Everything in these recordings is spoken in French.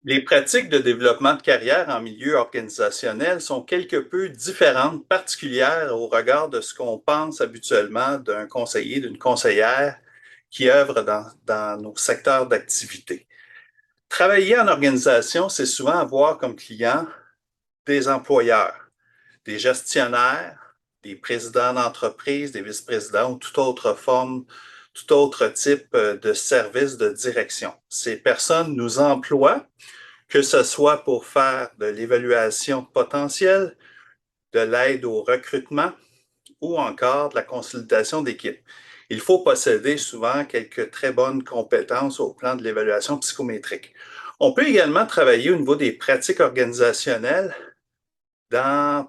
Les pratiques de développement de carrière en milieu organisationnel sont quelque peu différentes, particulières au regard de ce qu'on pense habituellement d'un conseiller, d'une conseillère qui œuvre dans nos secteurs d'activité. Travailler en organisation, c'est souvent avoir comme client des employeurs, des gestionnaires, des présidents d'entreprise, des vice-présidents ou toute autre forme, tout autre type de service de direction. Ces personnes nous emploient, que ce soit pour faire de l'évaluation potentielle, de l'aide au recrutement ou encore de la consolidation d'équipe. Il faut posséder souvent quelques très bonnes compétences au plan de l'évaluation psychométrique. On peut également travailler au niveau des pratiques organisationnelles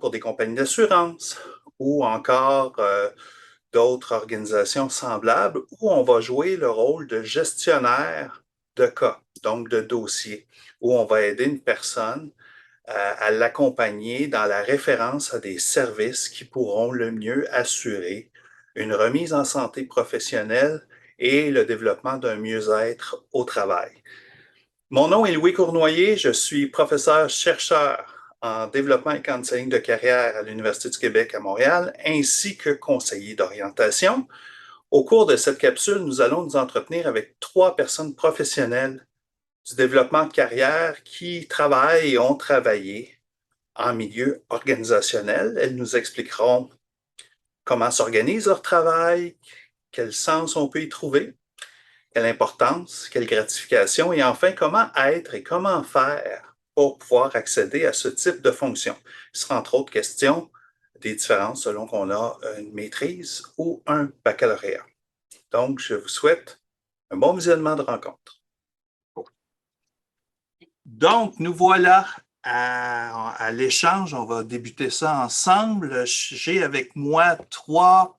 pour des compagnies d'assurance ou encore d'autres organisations semblables où on va jouer le rôle de gestionnaire de cas, donc de dossier, où on va aider une personne à l'accompagner dans la référence à des services qui pourront le mieux assurer une remise en santé professionnelle et le développement d'un mieux-être au travail. Mon nom est Louis Cournoyer, je suis professeur-chercheur en développement et counseling de carrière à l'Université du Québec à Montréal, ainsi que conseiller d'orientation. Au cours de cette capsule, nous allons nous entretenir avec 3 personnes professionnelles du développement de carrière qui travaillent et ont travaillé en milieu organisationnel. Elles nous expliqueront comment s'organise leur travail, quel sens on peut y trouver, quelle importance, quelle gratification et enfin comment être et comment faire pour pouvoir accéder à ce type de fonction. Il sera entre autres question des différences selon qu'on a une maîtrise ou un baccalauréat. Donc, je vous souhaite un bon visionnement de rencontre. Donc, nous voilà à l'échange. On va débuter ça ensemble. J'ai avec moi 3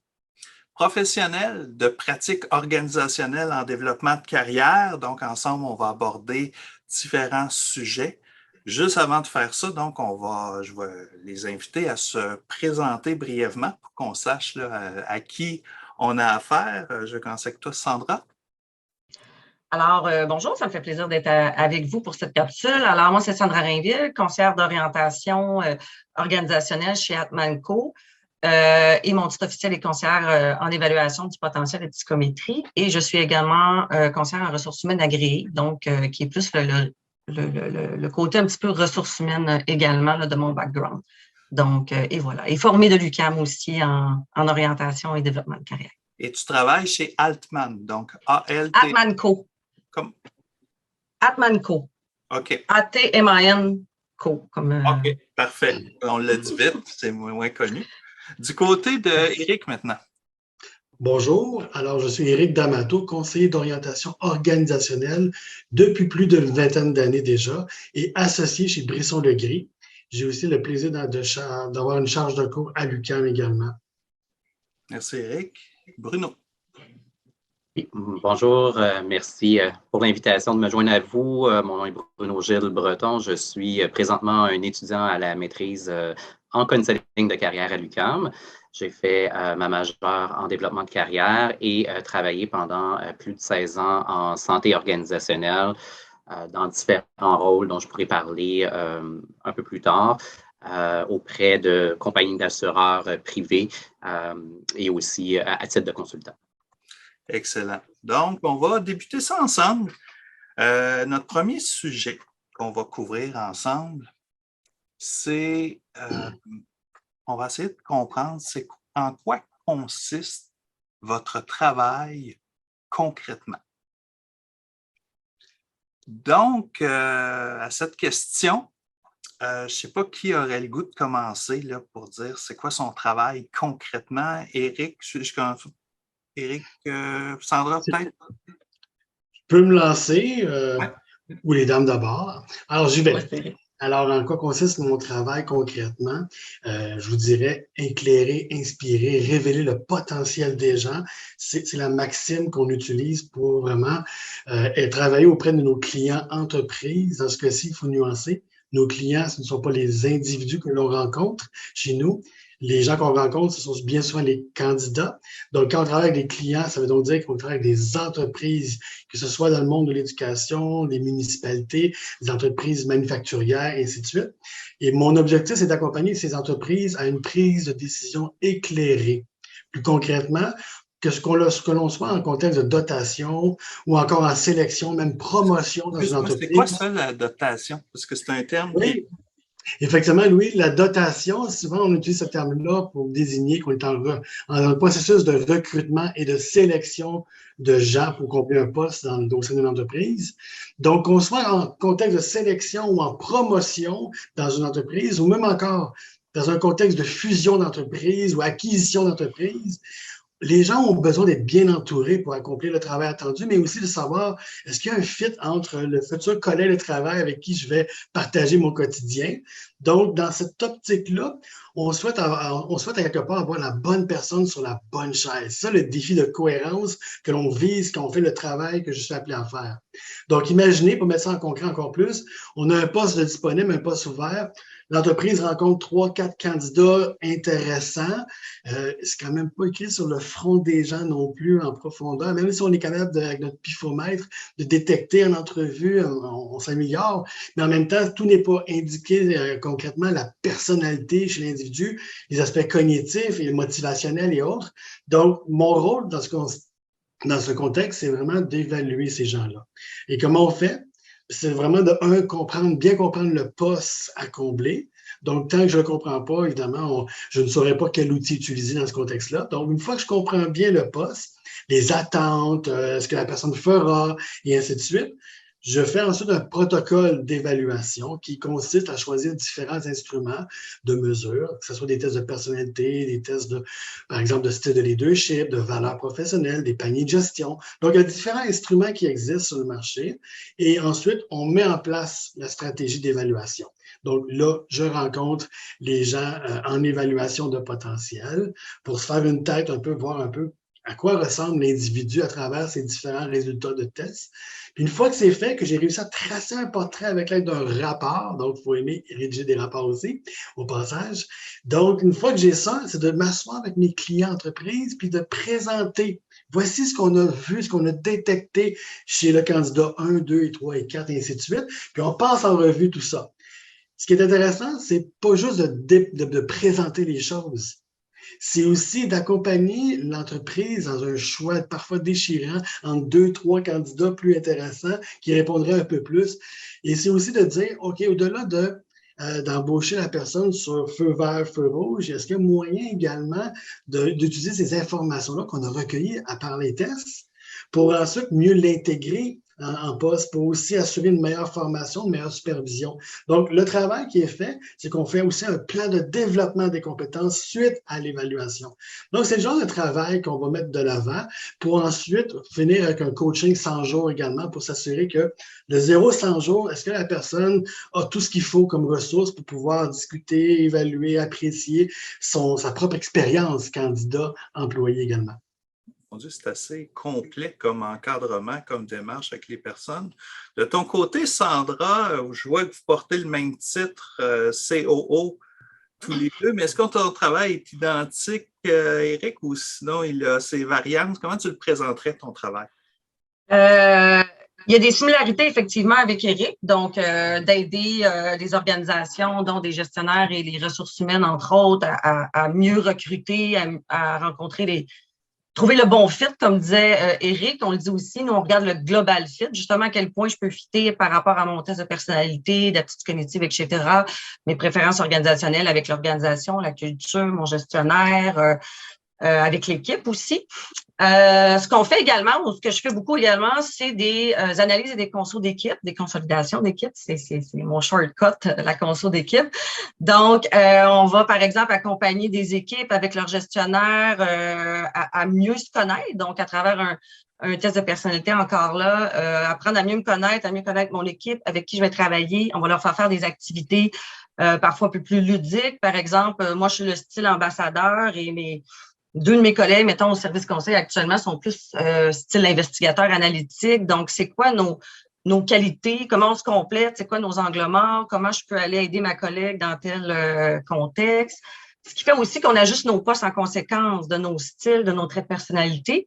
professionnels de pratiques organisationnelles en développement de carrière. Donc, ensemble, on va aborder différents sujets. Juste avant de faire ça, donc, je vais les inviter à se présenter brièvement pour qu'on sache là, à qui on a affaire. Je vais commencer avec toi, Sandra. Alors, bonjour, ça me fait plaisir d'être avec vous pour cette capsule. Alors, moi, c'est Sandra Rainville, conseillère d'orientation organisationnelle chez Atmanco. Et mon titre officiel est conseillère en évaluation du potentiel de psychométrie. Et je suis également conseillère en ressources humaines agréées, donc qui est plus le côté un petit peu ressources humaines également là, de mon background. Donc, et voilà. Et formée de l'UQAM aussi en orientation et développement de carrière. Et tu travailles chez Altman, donc A-L-T. Atmanco. Comme... Atmanco. OK. A-T-M-A-N-Co. OK, parfait. On l'a dit vite, c'est moins connu. Du côté d'Éric maintenant. Bonjour, alors je suis Éric D'Amato, conseiller d'orientation organisationnelle depuis plus d'une vingtaine d'années déjà et associé chez Brisson-Legris. J'ai aussi le plaisir d'avoir une charge de cours à l'UQAM également. Merci Éric. Bruno. Bonjour, merci pour l'invitation de me joindre à vous. Mon nom est Bruno Gilles Breton. Je suis présentement un étudiant à la maîtrise en counseling de carrière à l'UQAM. J'ai fait ma majeure en développement de carrière et travaillé pendant plus de 16 ans en santé organisationnelle dans différents rôles dont je pourrais parler un peu plus tard. Auprès de compagnies d'assureurs privés et aussi à titre de consultant. Excellent. Donc, on va débuter ça ensemble. Notre premier sujet qu'on va couvrir ensemble, c'est, on va essayer de comprendre c'est en quoi consiste votre travail concrètement. Donc, à cette question, je ne sais pas qui aurait le goût de commencer là, pour dire c'est quoi son travail concrètement. Éric, Éric, Sandra, peut-être? Je peux me lancer, ou les dames d'abord. Alors, j'y vais. Ouais. Alors, en quoi consiste mon travail concrètement? Je vous dirais éclairer, inspirer, révéler le potentiel des gens. C'est la maxime qu'on utilise pour vraiment travailler auprès de nos clients entreprises. Dans ce cas-ci, il faut nuancer. Nos clients, ce ne sont pas les individus que l'on rencontre chez nous. Les gens qu'on rencontre, ce sont bien souvent les candidats. Donc, quand on travaille avec des clients, ça veut donc dire qu'on travaille avec des entreprises, que ce soit dans le monde de l'éducation, des municipalités, des entreprises manufacturières, et ainsi de suite. Et mon objectif, c'est d'accompagner ces entreprises à une prise de décision éclairée. Plus concrètement, que l'on soit en contexte de dotation ou encore en sélection, même promotion dans une entreprise. C'est quoi ça, la dotation? Parce que c'est un terme qui... Effectivement, Louis, la dotation, souvent on utilise ce terme-là pour désigner qu'on est en un processus de recrutement et de sélection de gens pour combler un poste dans le dossier d'une entreprise. Donc, qu'on soit en contexte de sélection ou en promotion dans une entreprise, ou même encore dans un contexte de fusion d'entreprise ou acquisition d'entreprise, les gens ont besoin d'être bien entourés pour accomplir le travail attendu, mais aussi de savoir est-ce qu'il y a un fit entre le futur collègue de travail avec qui je vais partager mon quotidien. Donc, dans cette optique-là, on souhaite à quelque part avoir la bonne personne sur la bonne chaise. C'est ça le défi de cohérence que l'on vise quand on fait le travail que je suis appelé à faire. Donc, imaginez, pour mettre ça en concret encore plus, on a un poste de disponible, un poste ouvert. L'entreprise rencontre 3-4 candidats intéressants. C'est quand même pas écrit sur le front des gens non plus en profondeur. Même si on est capable, avec notre pifomètre, de détecter en entrevue, on s'améliore. Mais en même temps, tout n'est pas indiqué concrètement la personnalité chez l'individu, les aspects cognitifs et motivationnels et autres. Donc, mon rôle dans ce contexte, c'est vraiment d'évaluer ces gens-là. Et comment on fait? C'est vraiment bien comprendre le poste à combler. Donc, tant que je ne le comprends pas, évidemment, je ne saurais pas quel outil utiliser dans ce contexte-là. Donc, une fois que je comprends bien le poste, les attentes, ce que la personne fera, et ainsi de suite, je fais ensuite un protocole d'évaluation qui consiste à choisir différents instruments de mesure, que ce soit des tests de personnalité, des tests par exemple, de style de leadership, de valeur professionnelle, des paniers de gestion. Donc, il y a différents instruments qui existent sur le marché et ensuite, on met en place la stratégie d'évaluation. Donc là, je rencontre les gens en évaluation de potentiel pour se faire une tête voir un peu à quoi ressemble l'individu à travers ces différents résultats de tests. Puis une fois que c'est fait, que j'ai réussi à tracer un portrait avec l'aide d'un rapport, donc il faut aimer rédiger des rapports aussi, au passage. Donc, une fois que j'ai ça, c'est de m'asseoir avec mes clients entreprises puis de présenter. Voici ce qu'on a vu, ce qu'on a détecté chez le candidat 1, 2, 3 et 4, et ainsi de suite. Puis on passe en revue tout ça. Ce qui est intéressant, c'est pas juste de présenter les choses. C'est aussi d'accompagner l'entreprise dans un choix parfois déchirant entre 2, 3 candidats plus intéressants qui répondraient un peu plus. Et c'est aussi de dire, OK, au-delà d'embaucher la personne sur feu vert, feu rouge, est-ce qu'il y a moyen également d'utiliser ces informations-là qu'on a recueillies à part les tests pour ensuite mieux l'intégrer en poste pour aussi assurer une meilleure formation, une meilleure supervision. Donc, le travail qui est fait, c'est qu'on fait aussi un plan de développement des compétences suite à l'évaluation. Donc, c'est le genre de travail qu'on va mettre de l'avant pour ensuite finir avec un coaching 100 jours également pour s'assurer que de 0 à 100 jours, est-ce que la personne a tout ce qu'il faut comme ressources pour pouvoir discuter, évaluer, apprécier sa propre expérience candidat, employé également. C'est assez complet comme encadrement, comme démarche avec les personnes. De ton côté, Sandra, je vois que vous portez le même titre, COO, tous les deux, mais est-ce que ton travail est identique, Éric, ou sinon il a ses variantes? Comment tu le présenterais, ton travail? Il y a des similarités, effectivement, avec Éric, donc d'aider les organisations, dont des gestionnaires et les ressources humaines, entre autres, à mieux recruter, à rencontrer trouver le bon fit, comme disait Éric. On le dit aussi, nous, on regarde le global fit, justement à quel point je peux fitter par rapport à mon test de personnalité, d'aptitude cognitive, etc., mes préférences organisationnelles avec l'organisation, la culture, mon gestionnaire, avec l'équipe aussi. Ce qu'on fait également, ou ce que je fais beaucoup également, c'est des analyses et des consos d'équipe, des consolidations d'équipe. C'est mon shortcut, la conso d'équipe. Donc, on va, par exemple, accompagner des équipes avec leurs gestionnaires à mieux se connaître, donc à travers un test de personnalité encore là, apprendre à mieux me connaître, à mieux connaître mon équipe avec qui je vais travailler. On va leur faire des activités parfois un peu plus ludiques. Par exemple, moi, je suis le style ambassadeur et deux de mes collègues, mettons, au service conseil actuellement, sont plus style investigateur analytique. Donc, c'est quoi nos qualités? Comment on se complète? C'est quoi nos angles morts? Comment je peux aller aider ma collègue dans tel contexte? Ce qui fait aussi qu'on ajuste nos postes en conséquence de nos styles, de nos traits de personnalité.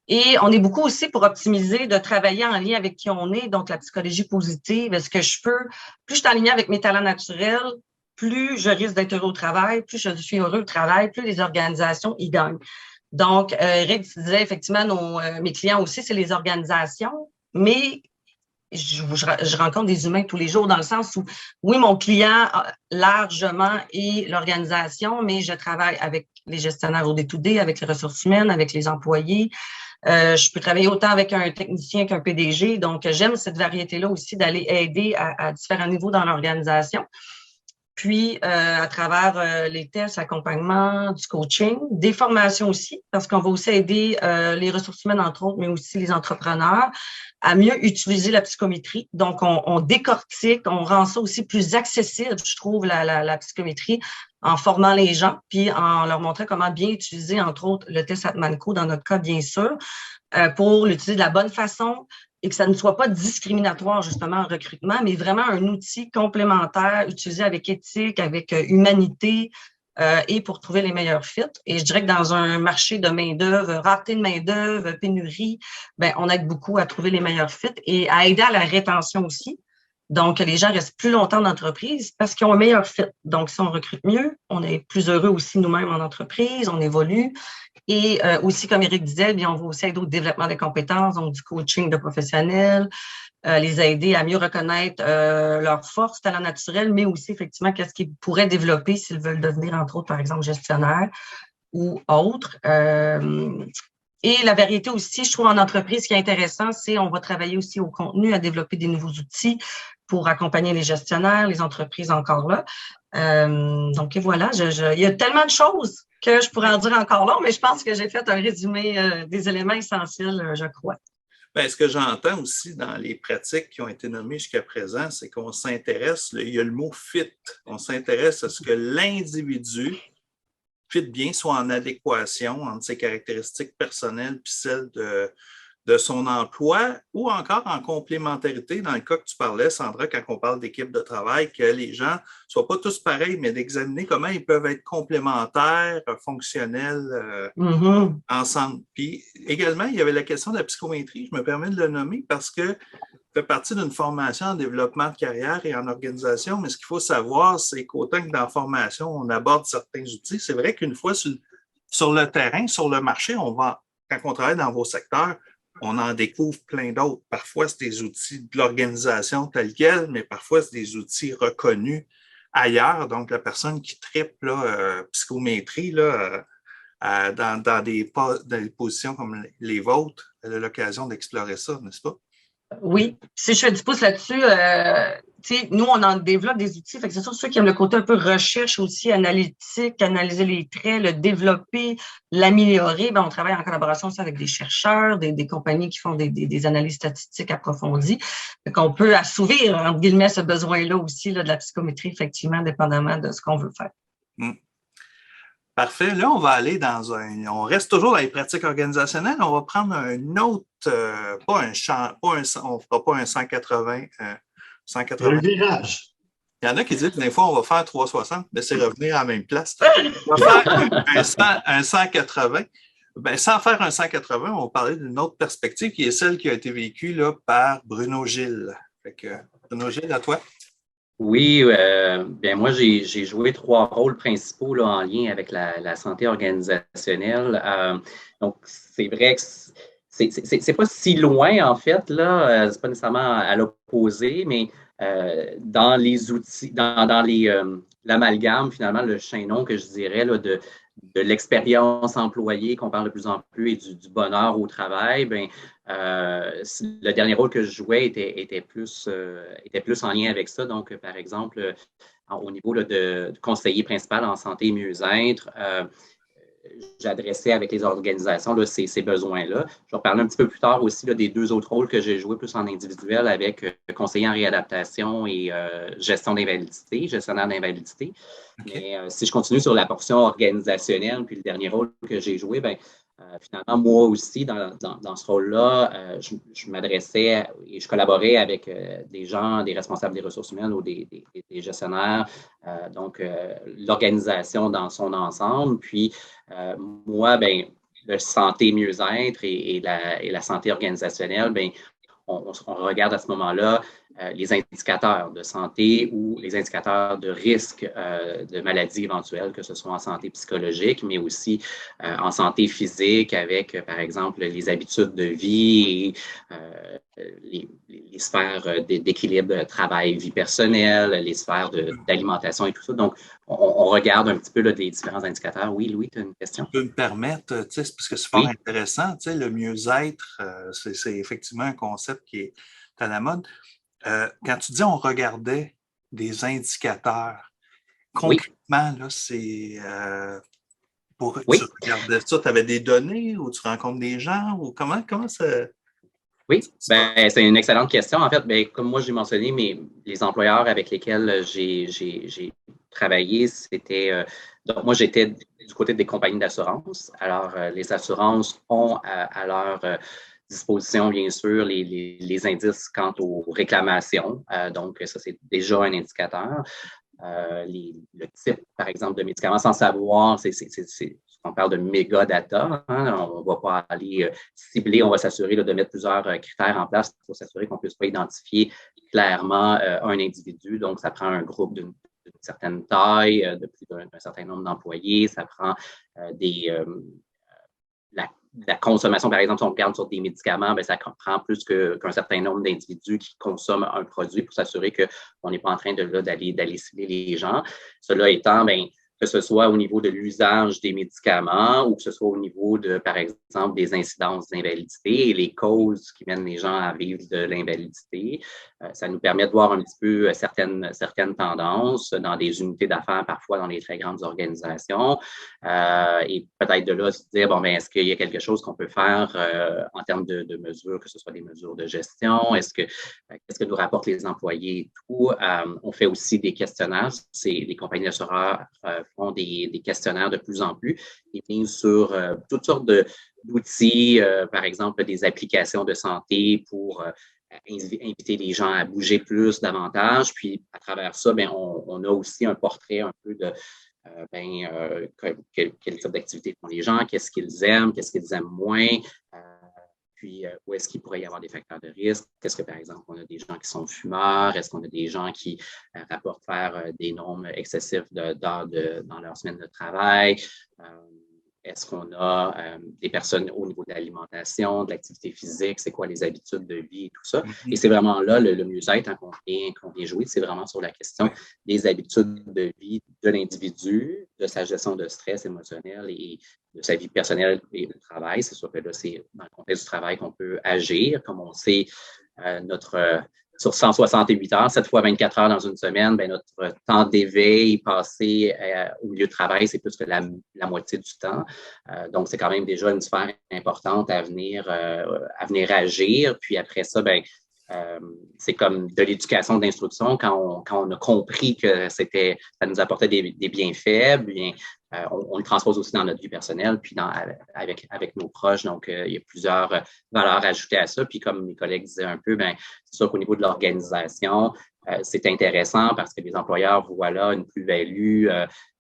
Et on est beaucoup aussi pour optimiser, de travailler en lien avec qui on est, donc la psychologie positive. Est-ce que plus je suis en lien avec mes talents naturels, plus je risque d'être heureux au travail, plus je suis heureux au travail, plus les organisations y gagnent. Donc, Eric, tu disais effectivement, mes clients aussi, c'est les organisations, mais je rencontre des humains tous les jours dans le sens où, oui, mon client largement est l'organisation, mais je travaille avec les gestionnaires au day-to-day, avec les ressources humaines, avec les employés. Je peux travailler autant avec un technicien qu'un PDG. Donc, j'aime cette variété-là aussi d'aller aider à différents niveaux dans l'organisation. Puis, à travers les tests, l'accompagnement, du coaching, des formations aussi, parce qu'on va aussi aider les ressources humaines, entre autres, mais aussi les entrepreneurs à mieux utiliser la psychométrie. Donc, on décortique, on rend ça aussi plus accessible, je trouve, la psychométrie, en formant les gens, puis en leur montrant comment bien utiliser, entre autres, le test Atmanco, dans notre cas, bien sûr, pour l'utiliser de la bonne façon, et que ça ne soit pas discriminatoire, justement, en recrutement, mais vraiment un outil complémentaire, utilisé avec éthique, avec humanité, et pour trouver les meilleurs fits. Et je dirais que dans un marché de main-d'œuvre, rareté de main-d'œuvre, pénurie, ben, on aide beaucoup à trouver les meilleurs fits et à aider à la rétention aussi. Donc, les gens restent plus longtemps en entreprise parce qu'ils ont un meilleur fit. Donc, si on recrute mieux, on est plus heureux aussi nous-mêmes en entreprise, on évolue. Et aussi, comme Eric disait, bien, on va aussi aider au développement des compétences, donc du coaching de professionnels, les aider à mieux reconnaître leurs forces, talents naturels, mais aussi, effectivement, qu'est-ce qu'ils pourraient développer s'ils veulent devenir, entre autres, par exemple, gestionnaire ou autre. Et la variété aussi, je trouve, en entreprise, ce qui est intéressant, c'est on va travailler aussi au contenu, à développer des nouveaux outils pour accompagner les gestionnaires, les entreprises encore là. Donc, et voilà, il y a tellement de choses que je pourrais en dire encore là, mais je pense que j'ai fait un résumé des éléments essentiels, je crois. Bien, ce que j'entends aussi dans les pratiques qui ont été nommées jusqu'à présent, c'est qu'on s'intéresse, il y a le mot fit, on s'intéresse à ce que l'individu fit bien, soit en adéquation entre ses caractéristiques personnelles puis celles de son emploi ou encore en complémentarité, dans le cas que tu parlais, Sandra, quand on parle d'équipe de travail, que les gens ne soient pas tous pareils, mais d'examiner comment ils peuvent être complémentaires, fonctionnels ensemble. Puis également, il y avait la question de la psychométrie, je me permets de le nommer parce que ça fait partie d'une formation en développement de carrière et en organisation, mais ce qu'il faut savoir, c'est qu'autant que dans la formation, on aborde certains outils, c'est vrai qu'une fois sur le terrain, sur le marché, quand on travaille dans vos secteurs, on en découvre plein d'autres. Parfois, c'est des outils de l'organisation telle quelle, mais parfois, c'est des outils reconnus ailleurs. Donc, la personne qui tripe psychométrie dans des positions comme les vôtres, elle a l'occasion d'explorer ça, n'est-ce pas? Oui, si je fais du pouce là-dessus, nous, on en développe des outils. Fait que c'est sûr, ceux qui aiment le côté un peu recherche aussi, analytique, analyser les traits, le développer, l'améliorer, ben, on travaille en collaboration aussi avec des chercheurs, des compagnies qui font des analyses statistiques approfondies. Fait qu'on peut assouvir, entre guillemets, ce besoin-là aussi là, de la psychométrie, effectivement, dépendamment de ce qu'on veut faire. Parfait. Là, on va aller on reste toujours dans les pratiques organisationnelles. On va prendre un autre, on ne fera pas un 180. 180. Le virage. Il y en a qui disent que des fois, on va faire 360, mais c'est revenir à la même place. On va faire un 180. Ben, sans faire un 180, on va parler d'une autre perspective qui est celle qui a été vécue là, par Bruno Gilles. Fait que, Bruno Gilles, à toi. Oui, bien moi, j'ai joué 3 rôles principaux là, en lien avec la santé organisationnelle. Donc, c'est vrai que c'est pas si loin, en fait, là, c'est pas nécessairement à l'opposé, mais dans les outils, dans l'amalgame, finalement, le chaînon que je dirais là, de l'expérience employée qu'on parle de plus en plus et du bonheur au travail, bien, le dernier rôle que je jouais était plus en lien avec ça. Donc, par exemple, au niveau là, de conseiller principal en santé et mieux-être, j'adressais avec les organisations là, ces besoins-là. Je vais parler un petit peu plus tard aussi là, des 2 autres rôles que j'ai joués plus en individuel avec conseiller en réadaptation et gestionnaire d'invalidité. Okay. Mais si je continue sur la portion organisationnelle, puis le dernier rôle que j'ai joué, bien, Finalement, moi aussi, dans ce rôle-là, je m'adressais et je collaborais avec des gens, des responsables des ressources humaines ou des gestionnaires, donc l'organisation dans son ensemble. Puis moi, ben, le santé mieux-être et la santé organisationnelle, ben, on regarde à ce moment-là les indicateurs de santé ou les indicateurs de risque de maladies éventuelles, que ce soit en santé psychologique, mais aussi en santé physique avec, par exemple, les habitudes de vie et les sphères d'équilibre travail-vie personnelle, les sphères d'alimentation et tout ça. Donc, on regarde un petit peu là, des différents indicateurs. Oui, Louis, tu as une question? Tu peux me permettre, tu sais, parce que c'est fort intéressant, tu sais, le mieux-être, c'est effectivement un concept qui est à la mode. Quand tu dis on regardait des indicateurs, concrètement, là, c'est tu regardais ça, tu avais des données ou tu rencontres des gens ou comment ça. Oui, ben, c'est une excellente question. En fait, ben, comme moi j'ai mentionné, les employeurs avec lesquels j'ai travaillé, c'était donc moi j'étais du côté des compagnies d'assurance. Alors, les assurances ont à leur disposition, bien sûr, les indices quant aux réclamations. Donc, ça, c'est déjà un indicateur. Le type, par exemple, de médicaments, sans savoir, on parle de méga data, hein, on ne va pas aller cibler, on va s'assurer de mettre plusieurs critères en place pour s'assurer qu'on ne puisse pas identifier clairement un individu. Donc, ça prend un groupe d'une certaine taille, de plus d'un certain nombre d'employés, ça prend la consommation, par exemple, si on regarde sur des médicaments, bien, ça prend plus qu'un certain nombre d'individus qui consomment un produit pour s'assurer qu'on n'est pas en train d'aller cibler les gens. Cela étant, bien, que ce soit au niveau de l'usage des médicaments ou que ce soit au niveau de, par exemple, des incidences d'invalidité et les causes qui mènent les gens à vivre de l'invalidité. Ça nous permet de voir un petit peu certaines tendances dans des unités d'affaires, parfois dans les très grandes organisations. Et peut-être de là se dire, bon, ben, est-ce qu'il y a quelque chose qu'on peut faire en termes de mesures, que ce soit des mesures de gestion? Qu'est-ce que nous rapportent les employés et tout? On fait aussi des questionnaires. Les compagnies d'assureurs font des questionnaires de plus en plus et bien sur toutes sortes d'outils, par exemple des applications de santé pour inviter les gens à bouger plus, davantage. Puis à travers ça, bien, on a aussi un portrait un peu de quel type d'activité font les gens, qu'est-ce qu'ils aiment moins. Puis, où est-ce qu'il pourrait y avoir des facteurs de risque? Est-ce que, par exemple, on a des gens qui sont fumeurs? Est-ce qu'on a des gens qui rapportent faire des nombres excessifs d'heures dans leur semaine de travail? Est-ce qu'on a des personnes au niveau de l'alimentation, de l'activité physique? C'est quoi les habitudes de vie et tout ça? Et c'est vraiment là le mieux-être hein, qu'on vient jouer. C'est vraiment sur la question des habitudes de vie de l'individu, de sa gestion de stress émotionnel et de sa vie personnelle et de travail. C'est sûr que là, c'est dans le contexte du travail qu'on peut agir. Comme on sait, sur 168 heures, 7 fois 24 heures dans une semaine, bien, notre temps d'éveil passé au milieu de travail, c'est plus que la moitié du temps. Donc, c'est quand même déjà une sphère importante à venir agir. Puis après ça, bien, c'est comme de l'éducation d'instruction quand on a compris que ça nous apportait des bienfaits, bien, on le transpose aussi dans notre vie personnelle, puis avec nos proches. Donc, il y a plusieurs valeurs ajoutées à ça. Puis comme mes collègues disaient un peu, bien, c'est sûr qu'au niveau de l'organisation, c'est intéressant parce que les employeurs voient là une plus-value.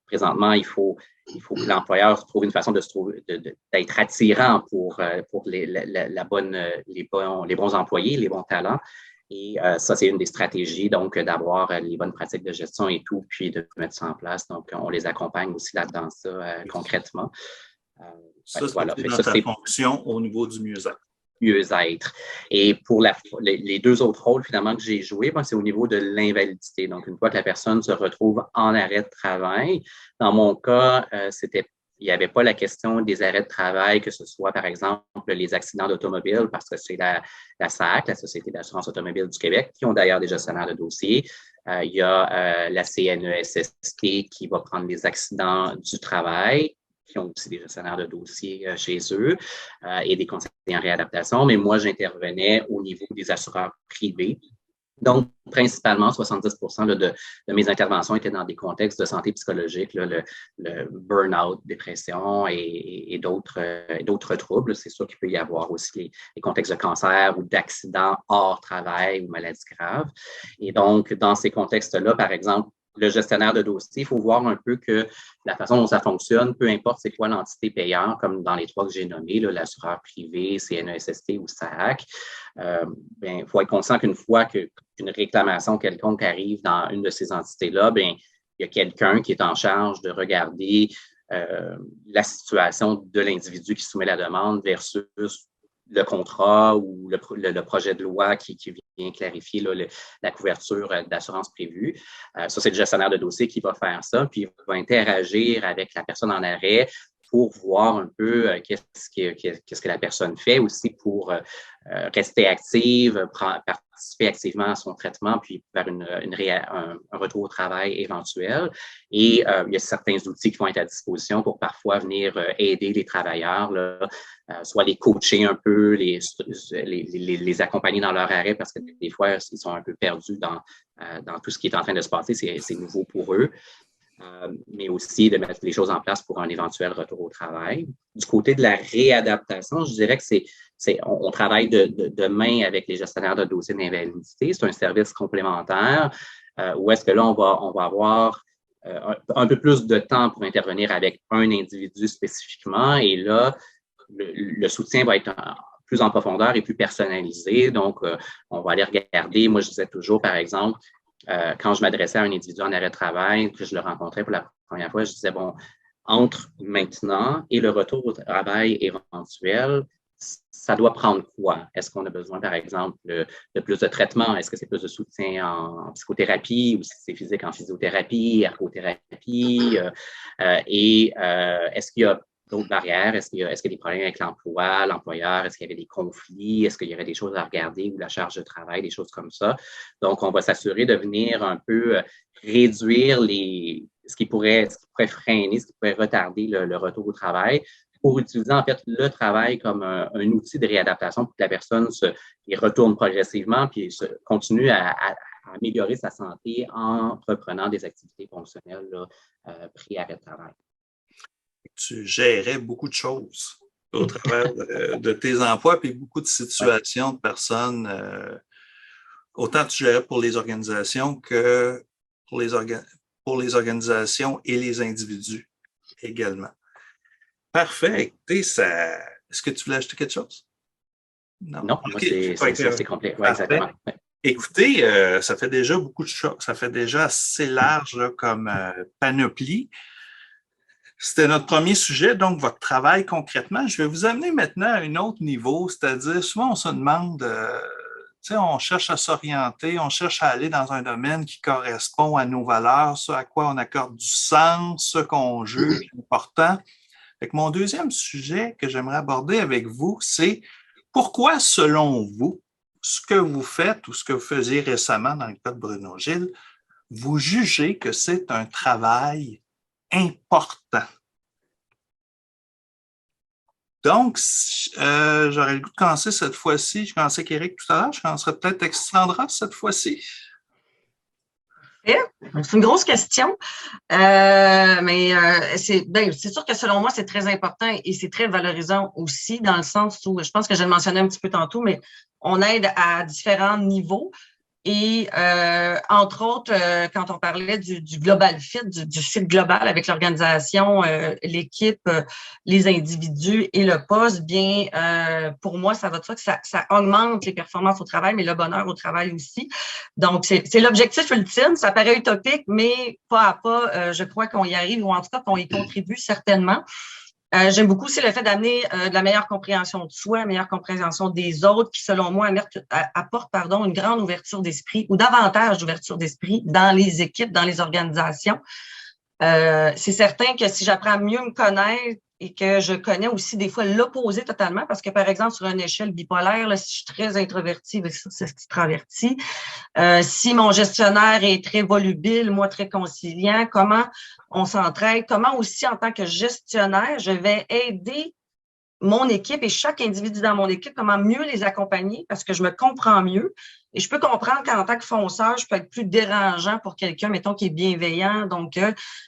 Présentement, il faut que l'employeur trouve une façon d'être attirant pour les bons employés, les bons talents. Et ça, c'est une des stratégies, donc, d'avoir les bonnes pratiques de gestion et tout, puis de mettre ça en place. Donc, on les accompagne aussi là-dedans, ça, concrètement. Ça, c'est notre fonction au niveau du mieux-être. Mieux-être. Et pour les deux autres rôles, finalement, que j'ai joués, c'est au niveau de l'invalidité. Donc, une fois que la personne se retrouve en arrêt de travail, dans mon cas, il n'y avait pas la question des arrêts de travail, que ce soit, par exemple, les accidents d'automobile, parce que c'est la SAC, la Société d'assurance automobile du Québec, qui ont d'ailleurs des gestionnaires de dossiers. Il y a la CNESST qui va prendre les accidents du travail, qui ont aussi des gestionnaires de dossiers chez eux et des conseillers en réadaptation. Mais moi, j'intervenais au niveau des assureurs privés. Donc, principalement, 70% de mes interventions étaient dans des contextes de santé psychologique, là, le burn-out, dépression et d'autres troubles. C'est sûr qu'il peut y avoir aussi les contextes de cancer ou d'accidents hors travail ou maladies graves. Et donc, dans ces contextes-là, par exemple, le gestionnaire de dossier, il faut voir un peu que la façon dont ça fonctionne, peu importe c'est quoi l'entité payante, comme dans les trois que j'ai nommés, l'assureur privé, CNESST ou SAAC, il faut être conscient qu'une fois qu'une réclamation quelconque arrive dans une de ces entités-là, il y a quelqu'un qui est en charge de regarder la situation de l'individu qui soumet la demande versus le contrat ou le projet de loi qui vient clarifier la couverture d'assurance prévue. Ça, c'est le gestionnaire de dossier qui va faire ça, puis il va interagir avec la personne en arrêt pour voir un peu qu'est-ce que la personne fait aussi pour rester active, participer activement à son traitement, puis faire un retour au travail éventuel. Et il y a certains outils qui vont être à disposition pour parfois venir aider les travailleurs, soit les coacher un peu, les accompagner dans leur arrêt parce que des fois, ils sont un peu perdus dans tout ce qui est en train de se passer. C'est nouveau pour eux. Mais aussi de mettre les choses en place pour un éventuel retour au travail. Du côté de la réadaptation, je dirais que on travaille de main avec les gestionnaires de dossiers d'invalidité. C'est un service complémentaire où est-ce que là, on va avoir un peu plus de temps pour intervenir avec un individu spécifiquement. Et là, le soutien va être plus en profondeur et plus personnalisé. Donc, on va aller regarder. Moi, je disais toujours, par exemple, quand je m'adressais à un individu en arrêt de travail, que je le rencontrais pour la première fois, je disais, bon, entre maintenant et le retour au travail éventuel, ça doit prendre quoi? Est-ce qu'on a besoin, par exemple, de plus de traitement? Est-ce que c'est plus de soutien en psychothérapie ou si c'est physique en physiothérapie, ergothérapie? Est-ce qu'il y a d'autres barrières? Est-ce qu'il y a des problèmes avec l'emploi, l'employeur? Est-ce qu'il y avait des conflits? Est-ce qu'il y avait des choses à regarder ou la charge de travail, des choses comme ça? Donc, on va s'assurer de venir un peu réduire ce qui pourrait freiner, ce qui pourrait retarder le retour au travail pour utiliser en fait le travail comme un outil de réadaptation pour que la personne y retourne progressivement puis continue à améliorer sa santé en reprenant des activités fonctionnelles pré-arrêt de travail. Tu gérais beaucoup de choses au travers de tes emplois, puis beaucoup de situations de personnes. Autant tu gérais pour les organisations que pour les organisations et les individus également. Parfait. Écoutez, est-ce que tu voulais ajouter quelque chose? Non, okay. C'est complet. Ouais, exactement. Ouais. Écoutez, ça fait déjà beaucoup de choses. Ça fait déjà assez large là, comme panoplie. C'était notre premier sujet, donc votre travail concrètement. Je vais vous amener maintenant à un autre niveau, c'est-à-dire souvent on se demande, on cherche à s'orienter, on cherche à aller dans un domaine qui correspond à nos valeurs, ce à quoi on accorde du sens, ce qu'on juge important. Fait que mon deuxième sujet que j'aimerais aborder avec vous, c'est pourquoi, selon vous, ce que vous faites ou ce que vous faisiez récemment dans le cas de Bruno Gilles, vous jugez que c'est un travail important. Donc, j'aurais le goût de commencer cette fois-ci. Je commençais avec Éric tout à l'heure. Je commencerai peut-être avec Sandra cette fois-ci. C'est une grosse question, mais c'est sûr que selon moi, c'est très important et c'est très valorisant aussi dans le sens où, je pense que je le mentionnais un petit peu tantôt, mais on aide à différents niveaux. Et entre autres, quand on parlait du global fit, du fit global avec l'organisation, l'équipe, les individus et le poste, bien, pour moi, ça va de soi que ça augmente les performances au travail, mais le bonheur au travail aussi. Donc, c'est l'objectif ultime. Ça paraît utopique, mais pas à pas, je crois qu'on y arrive, ou en tout cas qu'on y contribue certainement. J'aime beaucoup aussi le fait d'amener de la meilleure compréhension de soi, une meilleure compréhension des autres, qui, selon moi, apporte une grande ouverture d'esprit ou davantage d'ouverture d'esprit dans les équipes, dans les organisations. C'est certain que si j'apprends à mieux me connaître et que je connais aussi des fois l'opposé totalement, parce que, par exemple, sur une échelle bipolaire, là, si je suis très introvertie versus extravertie, si mon gestionnaire est très volubile, moi très conciliant, comment on s'entraide, comment aussi en tant que gestionnaire, je vais aider mon équipe et chaque individu dans mon équipe, comment mieux les accompagner parce que je me comprends mieux et je peux comprendre qu'en tant que fonceur, je peux être plus dérangeant pour quelqu'un, mettons, qui est bienveillant. Donc,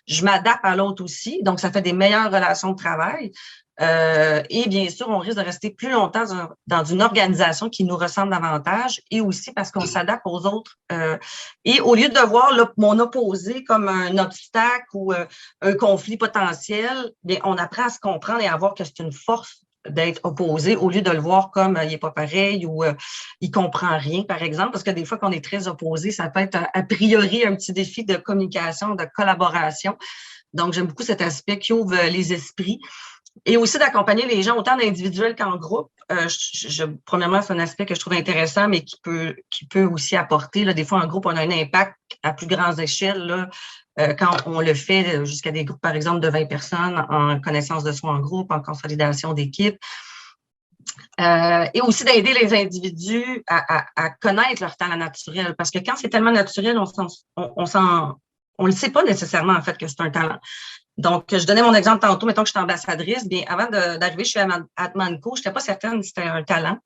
je m'adapte à l'autre aussi. Donc, ça fait des meilleures relations de travail. Et bien sûr, on risque de rester plus longtemps dans une organisation qui nous ressemble davantage et aussi parce qu'on s'adapte aux autres. Et au lieu de voir mon opposé comme un obstacle ou un conflit potentiel, bien, on apprend à se comprendre et à voir que c'est une force d'être opposé au lieu de le voir comme il n'est pas pareil ou il comprend rien, par exemple, parce que des fois qu'on est très opposé, ça peut être a priori un petit défi de communication, de collaboration. Donc, j'aime beaucoup cet aspect qui ouvre les esprits. Et aussi d'accompagner les gens autant d'individuels qu'en groupe. Premièrement, c'est un aspect que je trouve intéressant, mais qui peut aussi apporter. Là, des fois, en groupe, on a un impact à plus grande échelle là, quand on le fait jusqu'à des groupes, par exemple, de 20 personnes en connaissance de soi en groupe, en consolidation d'équipe. Et aussi d'aider les individus à connaître leur talent naturel. Parce que quand c'est tellement naturel, on le sait pas nécessairement, en fait, que c'est un talent. Donc, je donnais mon exemple tantôt, mettons que je suis ambassadrice. Bien, avant d'arriver chez Atmanco, je n'étais pas certaine si c'était un talent,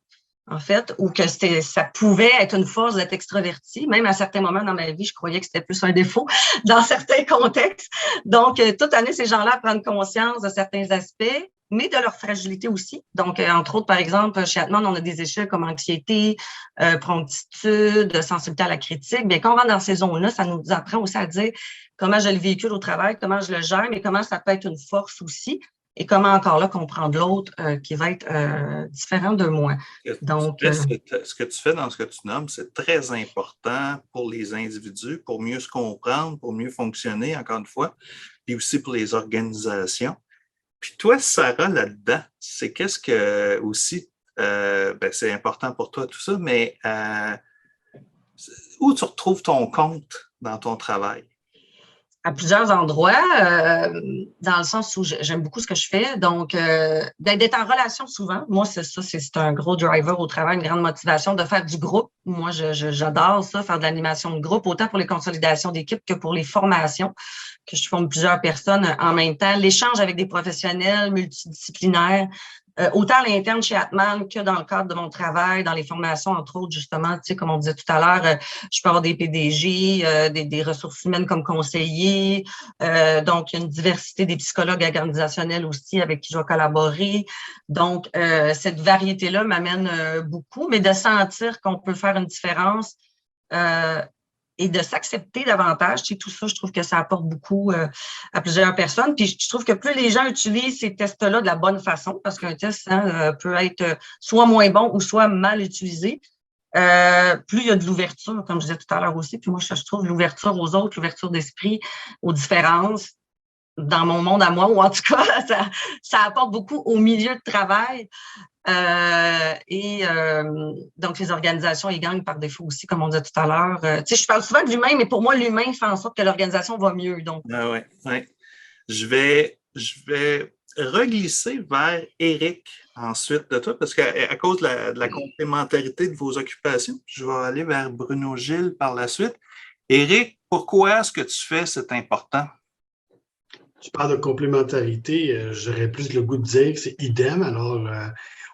en fait, ou que ça pouvait être une force d'être extraverti. Même à certains moments dans ma vie, je croyais que c'était plus un défaut dans certains contextes. Donc, toute année, ces gens-là prennent conscience de certains aspects, mais de leur fragilité aussi. Donc, entre autres, par exemple, chez Atman, on a des échelles comme anxiété, promptitude, sensibilité à la critique. Bien, quand on va dans ces zones-là, ça nous apprend aussi à dire comment je le véhicule au travail, comment je le gère, mais comment ça peut être une force aussi et comment encore là comprendre l'autre qui va être différent de moi. Donc, ce que tu fais dans ce que tu nommes, c'est très important pour les individus, pour mieux se comprendre, pour mieux fonctionner, encore une fois, et aussi pour les organisations. Puis toi, Sarah, là-dedans, c'est qu'est-ce que aussi, c'est important pour toi tout ça, mais où tu retrouves ton compte dans ton travail? À plusieurs endroits, dans le sens où j'aime beaucoup ce que je fais. Donc, d'être en relation souvent. Moi, c'est un gros driver au travail, une grande motivation de faire du groupe. Moi, j'adore ça, faire de l'animation de groupe, autant pour les consolidations d'équipe que pour les formations, que je forme plusieurs personnes en même temps. L'échange avec des professionnels multidisciplinaires, autant à l'interne chez Atman que dans le cadre de mon travail, dans les formations, entre autres, justement, tu sais, comme on disait tout à l'heure, je peux avoir des PDG, des ressources humaines comme conseillers. Donc, il y a une diversité des psychologues organisationnels aussi avec qui je vais collaborer. Donc, cette variété-là m'amène beaucoup, mais de sentir qu'on peut faire une différence et de s'accepter davantage. Tu sais, tout ça, je trouve que ça apporte beaucoup à plusieurs personnes. Puis je trouve que plus les gens utilisent ces tests-là de la bonne façon, parce qu'un test peut être soit moins bon ou soit mal utilisé, plus il y a de l'ouverture, comme je disais tout à l'heure aussi. Puis moi, je trouve l'ouverture aux autres, l'ouverture d'esprit, aux différences, dans mon monde à moi, ou en tout cas, ça apporte beaucoup au milieu de travail. Donc, les organisations, ils gagnent par défaut aussi, comme on disait tout à l'heure. Tu sais, je parle souvent de l'humain, mais pour moi, l'humain fait en sorte que l'organisation va mieux. Donc. Ah ouais, ouais. Je vais reglisser vers Éric ensuite de toi, parce qu'à cause de la complémentarité de vos occupations, je vais aller vers Bruno Gilles par la suite. Éric, pourquoi ce que tu fais, c'est important? Tu parles de complémentarité, j'aurais plus le goût de dire que c'est idem, alors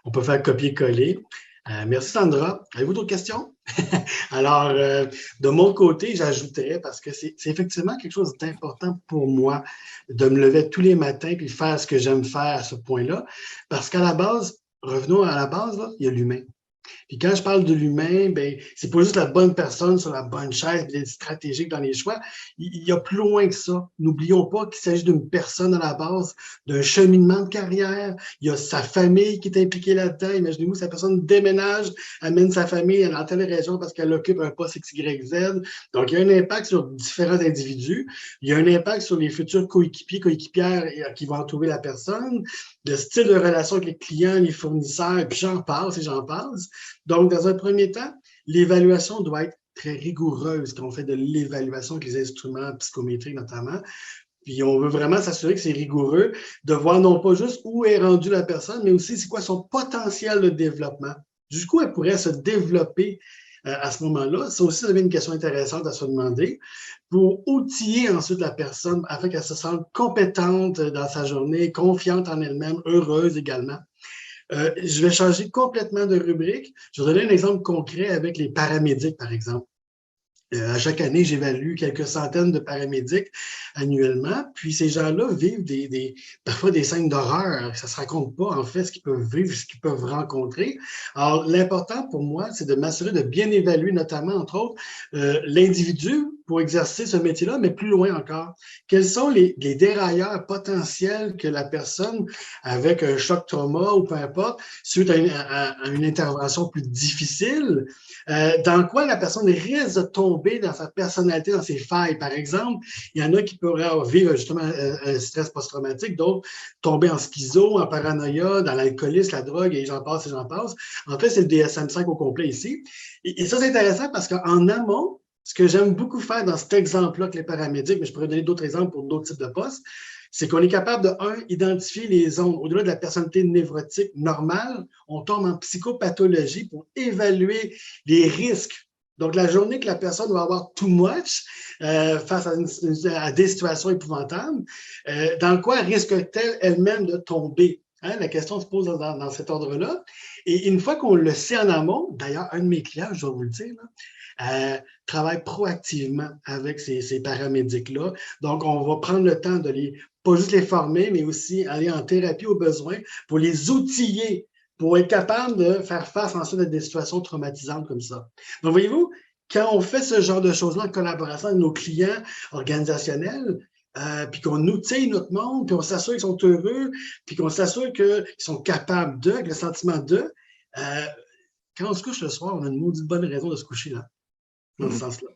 on peut faire copier-coller. Merci Sandra. Avez-vous d'autres questions? Alors, de mon côté, j'ajouterais, parce que c'est effectivement quelque chose d'important pour moi, de me lever tous les matins puis faire ce que j'aime faire à ce point-là, parce qu'à la base, revenons à la base, là, il y a l'humain. Puis quand je parle de l'humain, ben c'est pas juste la bonne personne sur la bonne chaise, d'être stratégique dans les choix. Il y a plus loin que ça. N'oublions pas qu'il s'agit d'une personne à la base, d'un cheminement de carrière. Il y a sa famille qui est impliquée là-dedans. Imaginez-vous, cette personne déménage, amène sa famille dans telle région parce qu'elle occupe un poste XYZ. Donc, il y a un impact sur différents individus. Il y a un impact sur les futurs coéquipiers, coéquipières qui vont entourer la personne, le style de relation avec les clients, les fournisseurs, et puis j'en passe et j'en passe. Donc, dans un premier temps, l'évaluation doit être très rigoureuse quand on fait de l'évaluation avec les instruments psychométriques notamment. Puis on veut vraiment s'assurer que c'est rigoureux, de voir non pas juste où est rendue la personne, mais aussi c'est quoi son potentiel de développement. Jusqu'où elle pourrait se développer à ce moment-là. Ça aussi, ça devient une question intéressante à se demander pour outiller ensuite la personne afin qu'elle se sente compétente dans sa journée, confiante en elle-même, heureuse également. Je vais changer complètement de rubrique. Je vais donner un exemple concret avec les paramédics, par exemple. À chaque année, j'évalue quelques centaines de paramédics annuellement. Puis ces gens-là vivent parfois des scènes d'horreur. Ça ne se raconte pas, en fait, ce qu'ils peuvent vivre, ce qu'ils peuvent rencontrer. Alors, l'important pour moi, c'est de m'assurer de bien évaluer, notamment, entre autres, l'individu pour exercer ce métier-là, mais plus loin encore. Quels sont les dérailleurs potentiels que la personne, avec un choc trauma ou peu importe, suite à une intervention plus difficile, dans quoi la personne risque de tomber dans sa personnalité, dans ses failles. Par exemple, il y en a qui pourraient vivre justement un stress post-traumatique, d'autres tomber en schizo, en paranoïa, dans l'alcoolisme, la drogue, et j'en passe et j'en passe. En fait, c'est le DSM-5 au complet ici. Et ça, c'est intéressant parce qu'en amont, ce que j'aime beaucoup faire dans cet exemple-là que les paramédics, mais je pourrais donner d'autres exemples pour d'autres types de postes, c'est qu'on est capable de, identifier les zones. Au-delà de la personnalité névrotique normale, on tombe en psychopathologie pour évaluer les risques. Donc, la journée que la personne va avoir too much face à des situations épouvantables, dans quoi risque-t-elle elle-même de tomber? Hein, la question se pose dans cet ordre-là. Et une fois qu'on le sait en amont, d'ailleurs, un de mes clients, je dois vous le dire, travaille proactivement avec ces paramédics-là. Donc, on va prendre le temps de pas juste les former, mais aussi aller en thérapie au besoin pour les outiller, pour être capable de faire face ensuite à des situations traumatisantes comme ça. Donc, voyez-vous, quand on fait ce genre de choses-là en collaboration avec nos clients organisationnels, puis qu'on outille notre monde, puis on s'assure qu'ils sont heureux, puis qu'on s'assure qu'ils sont capables d'eux, avec le sentiment d'eux, quand on se couche le soir, on a une maudite bonne raison de se coucher là, dans ce sens-là.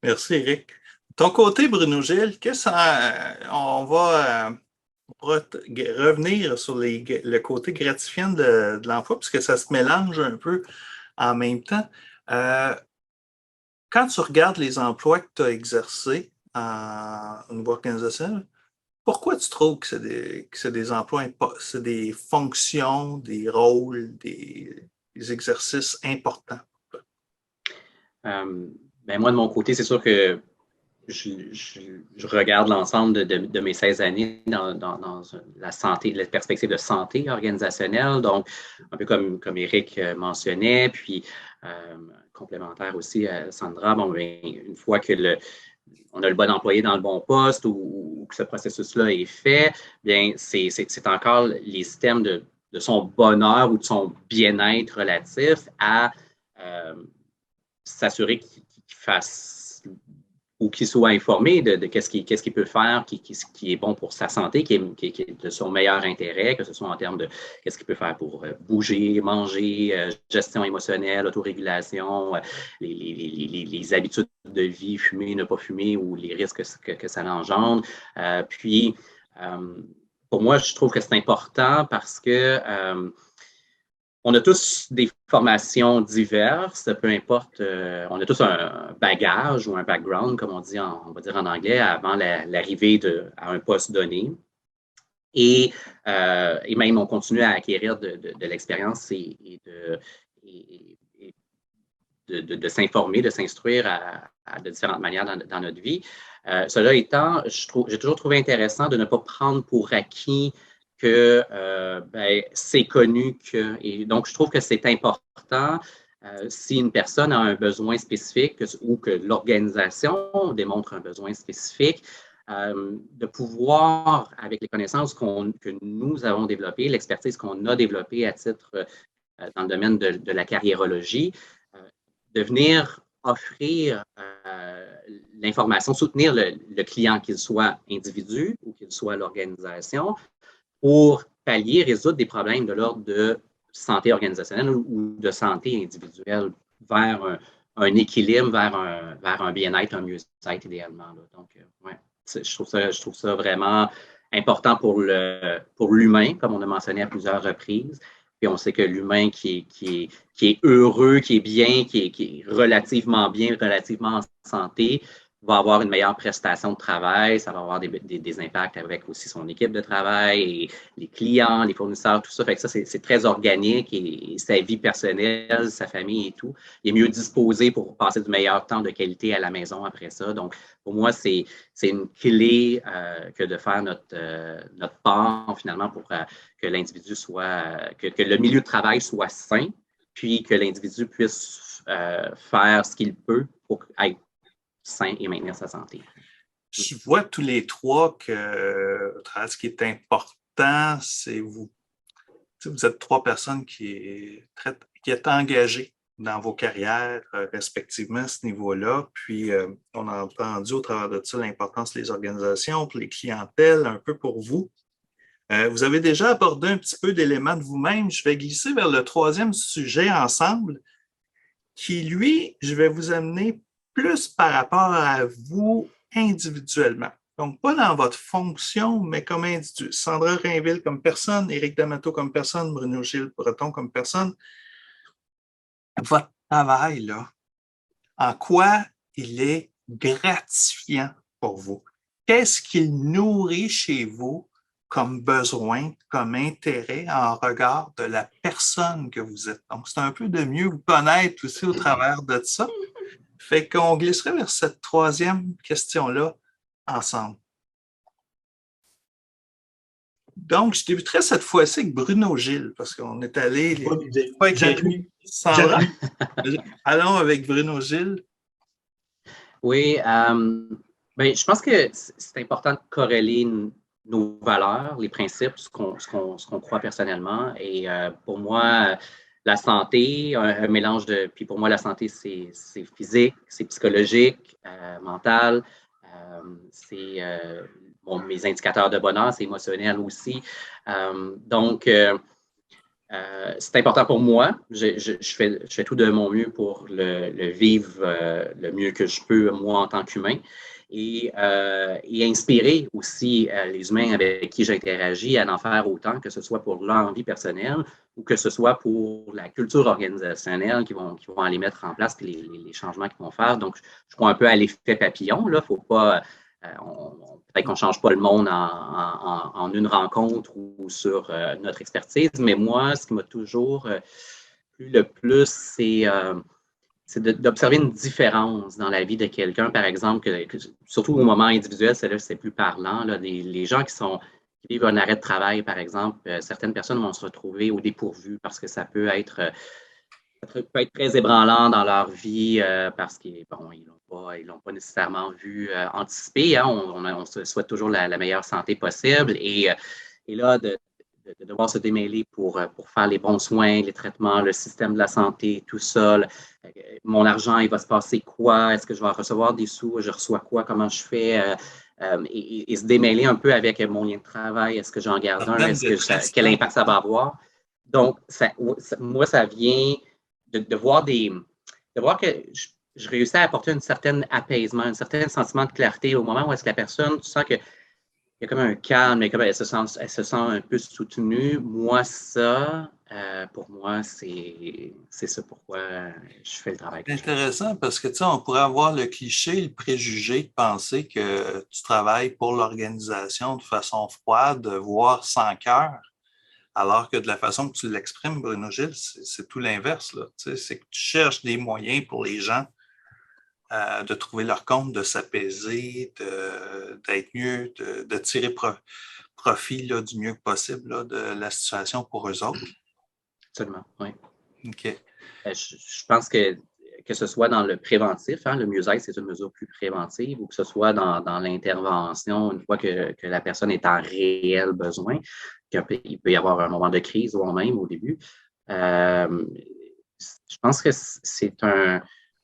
Merci, Éric. Ton côté, Bruno Gilles, on va revenir sur le côté gratifiant de l'emploi, puisque ça se mélange un peu en même temps. Quand tu regardes les emplois que tu as exercés au niveau organisationnel, pourquoi tu trouves que c'est des emplois, c'est des fonctions, des rôles, des exercices importants? Moi, de mon côté, c'est sûr que je regarde l'ensemble de mes 16 années dans la santé, la perspective de santé organisationnelle. Donc, un peu comme Éric mentionnait, puis complémentaire aussi à Sandra, une fois que on a le bon employé dans le bon poste ou que ce processus-là est fait, bien, c'est encore les systèmes de son bonheur ou de son bien-être relatif à s'assurer qu'il fasse ou qu'il soit informé de qu'est-ce qu'il peut faire, qui est bon pour sa santé, qui est de son meilleur intérêt, que ce soit en termes de qu'est-ce qu'il peut faire pour bouger, manger, gestion émotionnelle, autorégulation, les habitudes de vie, fumer, ne pas fumer ou les risques que ça engendre. Pour moi, je trouve que c'est important parce que on a tous des formations diverses, peu importe, on a tous un bagage ou un background, comme on dit on va dire en anglais, avant l'arrivée à un poste donné. Et même, on continue à acquérir de l'expérience et de s'informer, de s'instruire de différentes manières dans notre vie. Cela étant, j'ai toujours trouvé intéressant de ne pas prendre pour acquis que c'est connu et donc je trouve que c'est important si une personne a un besoin spécifique ou que l'organisation démontre un besoin spécifique, de pouvoir, avec les connaissances que nous avons développées, l'expertise qu'on a développée à titre dans le domaine de la carriérologie, de venir offrir l'information, soutenir le client, qu'il soit individu ou qu'il soit l'organisation, pour pallier, résoudre des problèmes de l'ordre de santé organisationnelle ou de santé individuelle vers un équilibre, vers un bien-être, un mieux-être idéalement. Là. Donc, je trouve ça vraiment important pour l'humain, comme on a mentionné à plusieurs reprises. Puis on sait que l'humain qui est heureux, qui est bien, qui est relativement bien, relativement en santé, va avoir une meilleure prestation de travail, ça va avoir des impacts avec aussi son équipe de travail, et les clients, les fournisseurs, tout ça. Fait que ça, c'est très organique et sa vie personnelle, sa famille et tout. Il est mieux disposé pour passer du meilleur temps de qualité à la maison après ça. Donc, pour moi, c'est une clé que de faire notre part, finalement, pour que l'individu soit, que le milieu de travail soit sain, puis que l'individu puisse faire ce qu'il peut pour être sain et maintenir sa santé. Je vois tous les trois que ce qui est important, c'est vous. Vous êtes trois personnes qui êtes engagées dans vos carrières respectivement à ce niveau-là. Puis, on a entendu au travers de ça l'importance des organisations, pour les clientèles, un peu pour vous. Vous avez déjà abordé un petit peu d'éléments de vous-même. Je vais glisser vers le troisième sujet ensemble, qui, lui, je vais vous amener plus par rapport à vous individuellement. Donc, pas dans votre fonction, mais comme individu. Sandra Rainville comme personne, Éric D'Amato comme personne, Bruno Gilles-Breton comme personne. Votre travail, là, en quoi il est gratifiant pour vous? Qu'est-ce qu'il nourrit chez vous comme besoin, comme intérêt en regard de la personne que vous êtes? Donc, c'est un peu de mieux vous connaître aussi au travers de ça. Fait qu'on glisserait vers cette troisième question-là ensemble. Donc, je débuterai cette fois-ci avec Bruno Gilles, parce qu'on est allé... Sandra. Allons avec Bruno Gilles. Oui, ben, je pense que c'est important de corréler nos valeurs, les principes, ce qu'on croit personnellement. Et pour moi, la santé, un mélange de... Puis pour moi, la santé, c'est physique, c'est psychologique, mental, c'est mes indicateurs de bonheur, c'est émotionnel aussi. Donc, c'est important pour moi. Je fais tout de mon mieux pour le vivre le mieux que je peux, moi, en tant qu'humain. Et inspirer aussi les humains avec qui j'interagis à en faire autant, que ce soit pour leur vie personnelle ou que ce soit pour la culture organisationnelle qu'ils vont aller mettre en place, puis les changements qu'ils vont faire. Donc, je crois un peu à l'effet papillon. Là, faut pas... peut-être qu'on ne change pas le monde en une rencontre ou sur notre expertise, mais moi, ce qui m'a toujours plu le plus, c'est d'observer une différence dans la vie de quelqu'un, par exemple, surtout au moment individuel, c'est plus parlant. Là, les gens qui vivent un arrêt de travail, par exemple, certaines personnes vont se retrouver au dépourvu parce que ça peut être très ébranlant dans leur vie parce qu'ils l'ont pas nécessairement vu anticiper. Hein. On se souhaite toujours la meilleure santé possible. Et là, de devoir se démêler pour faire les bons soins, les traitements, le système de la santé, tout ça. Mon argent, il va se passer quoi? Est-ce que je vais recevoir des sous? Je reçois quoi? Comment je fais? Et se démêler un peu avec mon lien de travail. Est-ce que j'en garde un? Quel impact ça va avoir? Donc, moi, ça vient de voir que je réussis à apporter un certain apaisement, un certain sentiment de clarté au moment où est-ce que la personne, tu sens qu'il y a comme un calme, elle se sent un peu soutenue. Moi, ça, pour moi, c'est ça pourquoi je fais le travail. C'est intéressant parce que, tu sais, on pourrait avoir le cliché, le préjugé de penser que tu travailles pour l'organisation de façon froide, voire sans cœur. Alors que de la façon que tu l'exprimes, Bruno Gilles, c'est tout l'inverse. C'est que tu cherches des moyens pour les gens de trouver leur compte, de s'apaiser, d'être mieux, de tirer profit là, du mieux possible là, de la situation pour eux autres. Absolument, oui. OK. Je pense que ce soit dans le préventif, hein, le mieux-être, c'est une mesure plus préventive, ou que ce soit dans l'intervention, une fois que la personne est en réel besoin, il peut y avoir un moment de crise ou même au début. Je pense que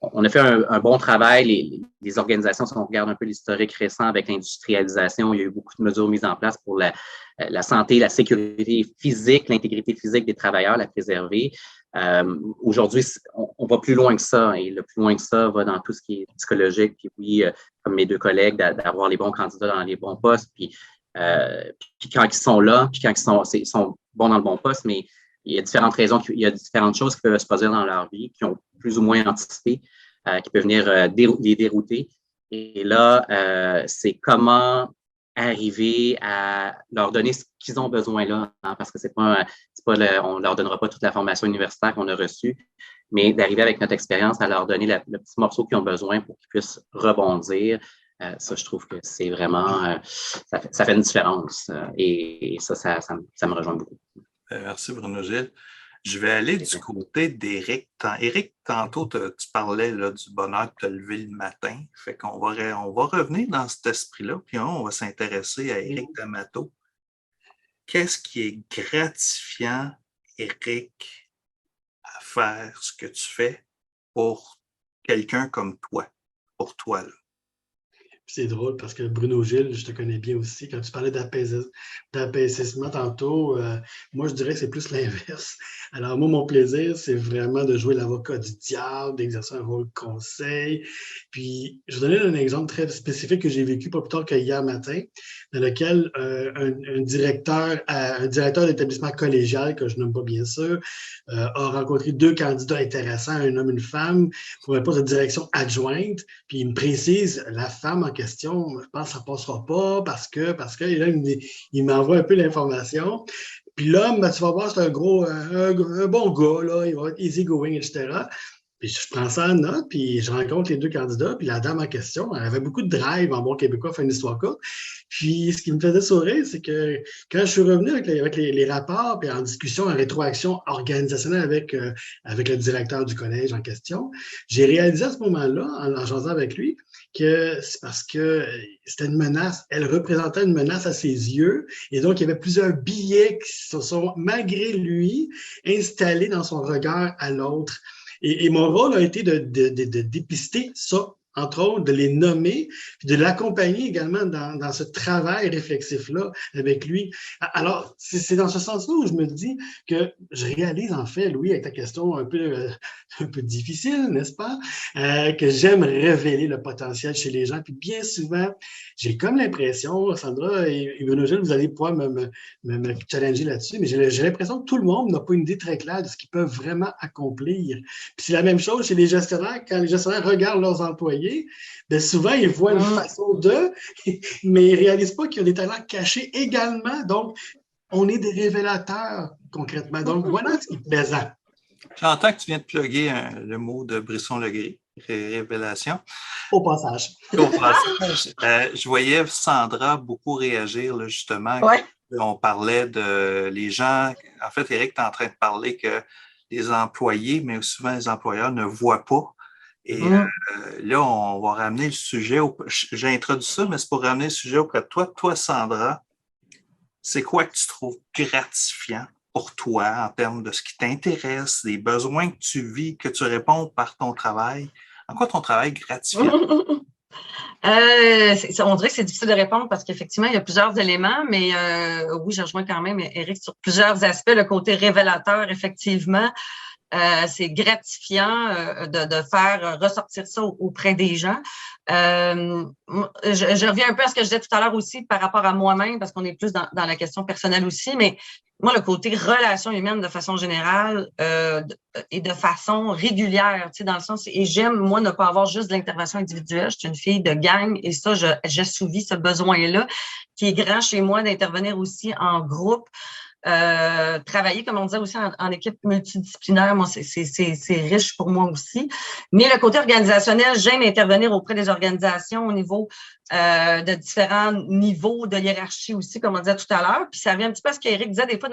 on a fait un bon travail. Les organisations, si on regarde un peu l'historique récent avec l'industrialisation, il y a eu beaucoup de mesures mises en place pour la santé, la sécurité physique, l'intégrité physique des travailleurs, la préserver. Aujourd'hui, on va plus loin que ça, et le plus loin que ça va dans tout ce qui est psychologique, puis oui, comme mes deux collègues, d'avoir les bons candidats dans les bons postes, puis quand ils sont là, puis quand ils sont bons dans le bon poste, mais il y a différentes raisons, il y a différentes choses qui peuvent se passer dans leur vie, qui ont plus ou moins anticipé, qui peuvent venir les dérouter. Et là, c'est comment arriver à leur donner ce qu'ils ont besoin là, hein, parce que on leur donnera pas toute la formation universitaire qu'on a reçue, mais d'arriver avec notre expérience à leur donner le petit morceau qu'ils ont besoin pour qu'ils puissent rebondir. Ça, je trouve que c'est vraiment, ça fait une différence. Et ça me rejoint beaucoup. Merci, Bruno Gilles. Je vais aller du côté d'Éric. Éric, tantôt, tu parlais là, du bonheur de te lever le matin. Fait qu'on va revenir dans cet esprit-là, puis on va s'intéresser à Éric D'Amato. Qu'est-ce qui est gratifiant, Éric, à faire ce que tu fais pour quelqu'un comme toi, pour toi, là? C'est drôle parce que Bruno Gilles, je te connais bien aussi. Quand tu parlais d'apaisissement tantôt, moi, je dirais que c'est plus l'inverse. Alors, moi, mon plaisir, c'est vraiment de jouer l'avocat du diable, d'exercer un rôle de conseil. Puis, je vais donner un exemple très spécifique que j'ai vécu pas plus tard qu'hier matin, dans lequel un directeur d'établissement collégial, que je nomme pas bien sûr, a rencontré 2 candidats intéressants, un homme et une femme, pour un poste de direction adjointe. Puis, il me précise, la femme en question, je pense que ça ne passera pas parce que, et là, il m'envoie un peu l'information. Puis l'homme, ben, tu vas voir, c'est un bon gars, là, il va être easy going, etc. Puis je prends ça en note, puis je rencontre les 2 candidats, puis la dame en question, elle avait beaucoup de drive en bon québécois, fait une histoire courte. Puis ce qui me faisait sourire, c'est que quand je suis revenu avec les rapports, puis en discussion, en rétroaction organisationnelle avec le directeur du collège en question, j'ai réalisé à ce moment-là, en jasant avec lui, que c'est parce que c'était une menace, elle représentait une menace à ses yeux, et donc il y avait plusieurs billets qui se sont, malgré lui, installés dans son regard à l'autre. Et mon rôle a été de dépister ça, entre autres, de les nommer, puis de l'accompagner également dans ce travail réflexif-là avec lui. Alors, c'est dans ce sens-là où je me dis que je réalise, en fait, Louis, avec ta question un peu difficile, n'est-ce pas, que j'aime révéler le potentiel chez les gens. Puis bien souvent, j'ai comme l'impression, Sandra et Bruno Gilles, vous allez pouvoir me challenger là-dessus, mais j'ai l'impression que tout le monde n'a pas une idée très claire de ce qu'ils peuvent vraiment accomplir. Puis c'est la même chose chez les gestionnaires. Quand les gestionnaires regardent leurs employés, bien souvent, ils voient une façon d'eux, mais ils ne réalisent pas qu'il y a des talents cachés également. Donc, on est des révélateurs, concrètement. Donc, voilà ce qui est plaisant. J'entends que tu viens de plugger le mot de Brisson-Legris, révélation. Au passage. Je voyais Sandra beaucoup réagir, là, justement. Ouais. On parlait de les gens. En fait, Éric, tu es en train de parler que les employés, mais souvent les employeurs ne voient pas. Et là, on va ramener le sujet. J'ai introduit ça, mais c'est pour ramener le sujet auprès de toi. Toi, Sandra, c'est quoi que tu trouves gratifiant pour toi en termes de ce qui t'intéresse, des besoins que tu vis, que tu réponds par ton travail? En quoi ton travail est gratifiant? On dirait que c'est difficile de répondre parce qu'effectivement, il y a plusieurs éléments, mais oui, je rejoins quand même Éric sur plusieurs aspects. Le côté révélateur, effectivement, c'est gratifiant de faire ressortir ça auprès des gens. Je reviens un peu à ce que je disais tout à l'heure aussi par rapport à moi-même, parce qu'on est plus dans la question personnelle aussi, mais moi, le côté relation humaine de façon générale et de façon régulière, tu sais, dans le sens, et j'aime, moi, ne pas avoir juste de l'intervention individuelle. Je suis une fille de gang et ça, j'assouvis ce besoin-là qui est grand chez moi d'intervenir aussi en groupe. Travailler, comme on disait aussi, en équipe multidisciplinaire, moi, c'est riche pour moi aussi. Mais le côté organisationnel, j'aime intervenir auprès des organisations au niveau de différents niveaux de hiérarchie aussi, comme on disait tout à l'heure. Puis ça revient un petit peu à ce qu'Éric disait des fois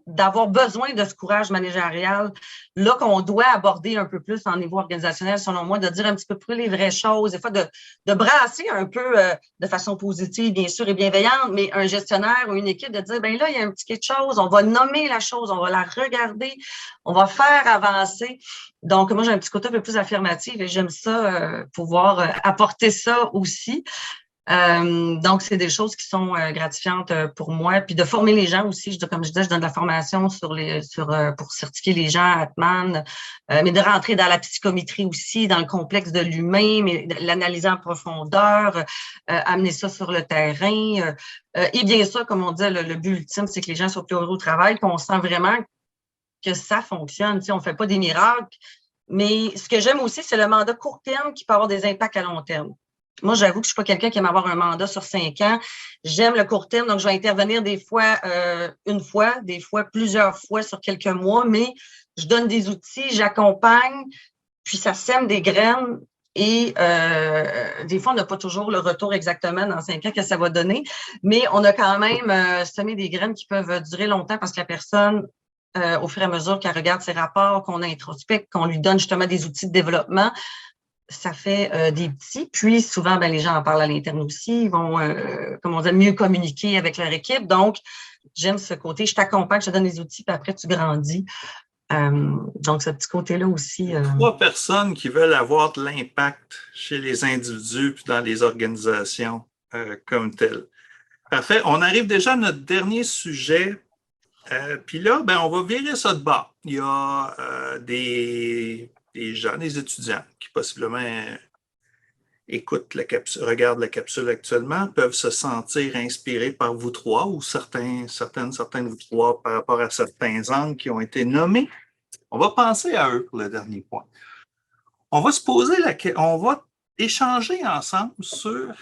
d'avoir besoin de ce courage managérial là qu'on doit aborder un peu plus en niveau organisationnel, selon moi, de dire un petit peu plus les vraies choses, des fois de brasser un peu de façon positive, bien sûr, et bienveillante, mais un gestionnaire ou une équipe de dire, ben là, il y a un petit quelque chose, on va nommer la chose, on va la regarder, on va faire avancer. Donc, moi, j'ai un petit côté un peu plus affirmatif et j'aime ça, pouvoir apporter ça aussi. Donc, c'est des choses qui sont gratifiantes pour moi. Puis de former les gens aussi, comme je disais, je donne de la formation pour certifier les gens à Atman, mais de rentrer dans la psychométrie aussi, dans le complexe de l'humain, mais l'analyser en profondeur, amener ça sur le terrain. Et bien sûr, comme on dit, le but ultime, c'est que les gens soient plus heureux au travail, qu'on sent vraiment que ça fonctionne. Tu sais, on ne fait pas des miracles. Mais ce que j'aime aussi, c'est le mandat court terme qui peut avoir des impacts à long terme. Moi, j'avoue que je suis pas quelqu'un qui aime avoir un mandat sur 5 ans. J'aime le court terme, donc je vais intervenir des fois une fois, des fois plusieurs fois sur quelques mois, mais je donne des outils, j'accompagne, puis ça sème des graines et des fois, on n'a pas toujours le retour exactement dans 5 ans que ça va donner, mais on a quand même semé des graines qui peuvent durer longtemps parce que la personne, au fur et à mesure qu'elle regarde ses rapports, qu'on introspecte, qu'on lui donne justement des outils de développement, ça fait des petits. Puis souvent, ben, les gens en parlent à l'interne aussi. Ils vont, comme on dit, mieux communiquer avec leur équipe. Donc, j'aime ce côté. Je t'accompagne, je te donne les outils, puis après, tu grandis. Donc, ce petit côté-là aussi. 3 personnes qui veulent avoir de l'impact chez les individus puis dans les organisations comme telles. Parfait. On arrive déjà à notre dernier sujet. Puis là, ben, on va virer ça de bas. Il y a des gens, des étudiants qui possiblement écoutent la capsule, regardent la capsule actuellement, peuvent se sentir inspirés par vous trois ou certaines de vous trois par rapport à certains angles qui ont été nommés. On va penser à eux pour le dernier point. On va se poser on va échanger ensemble sur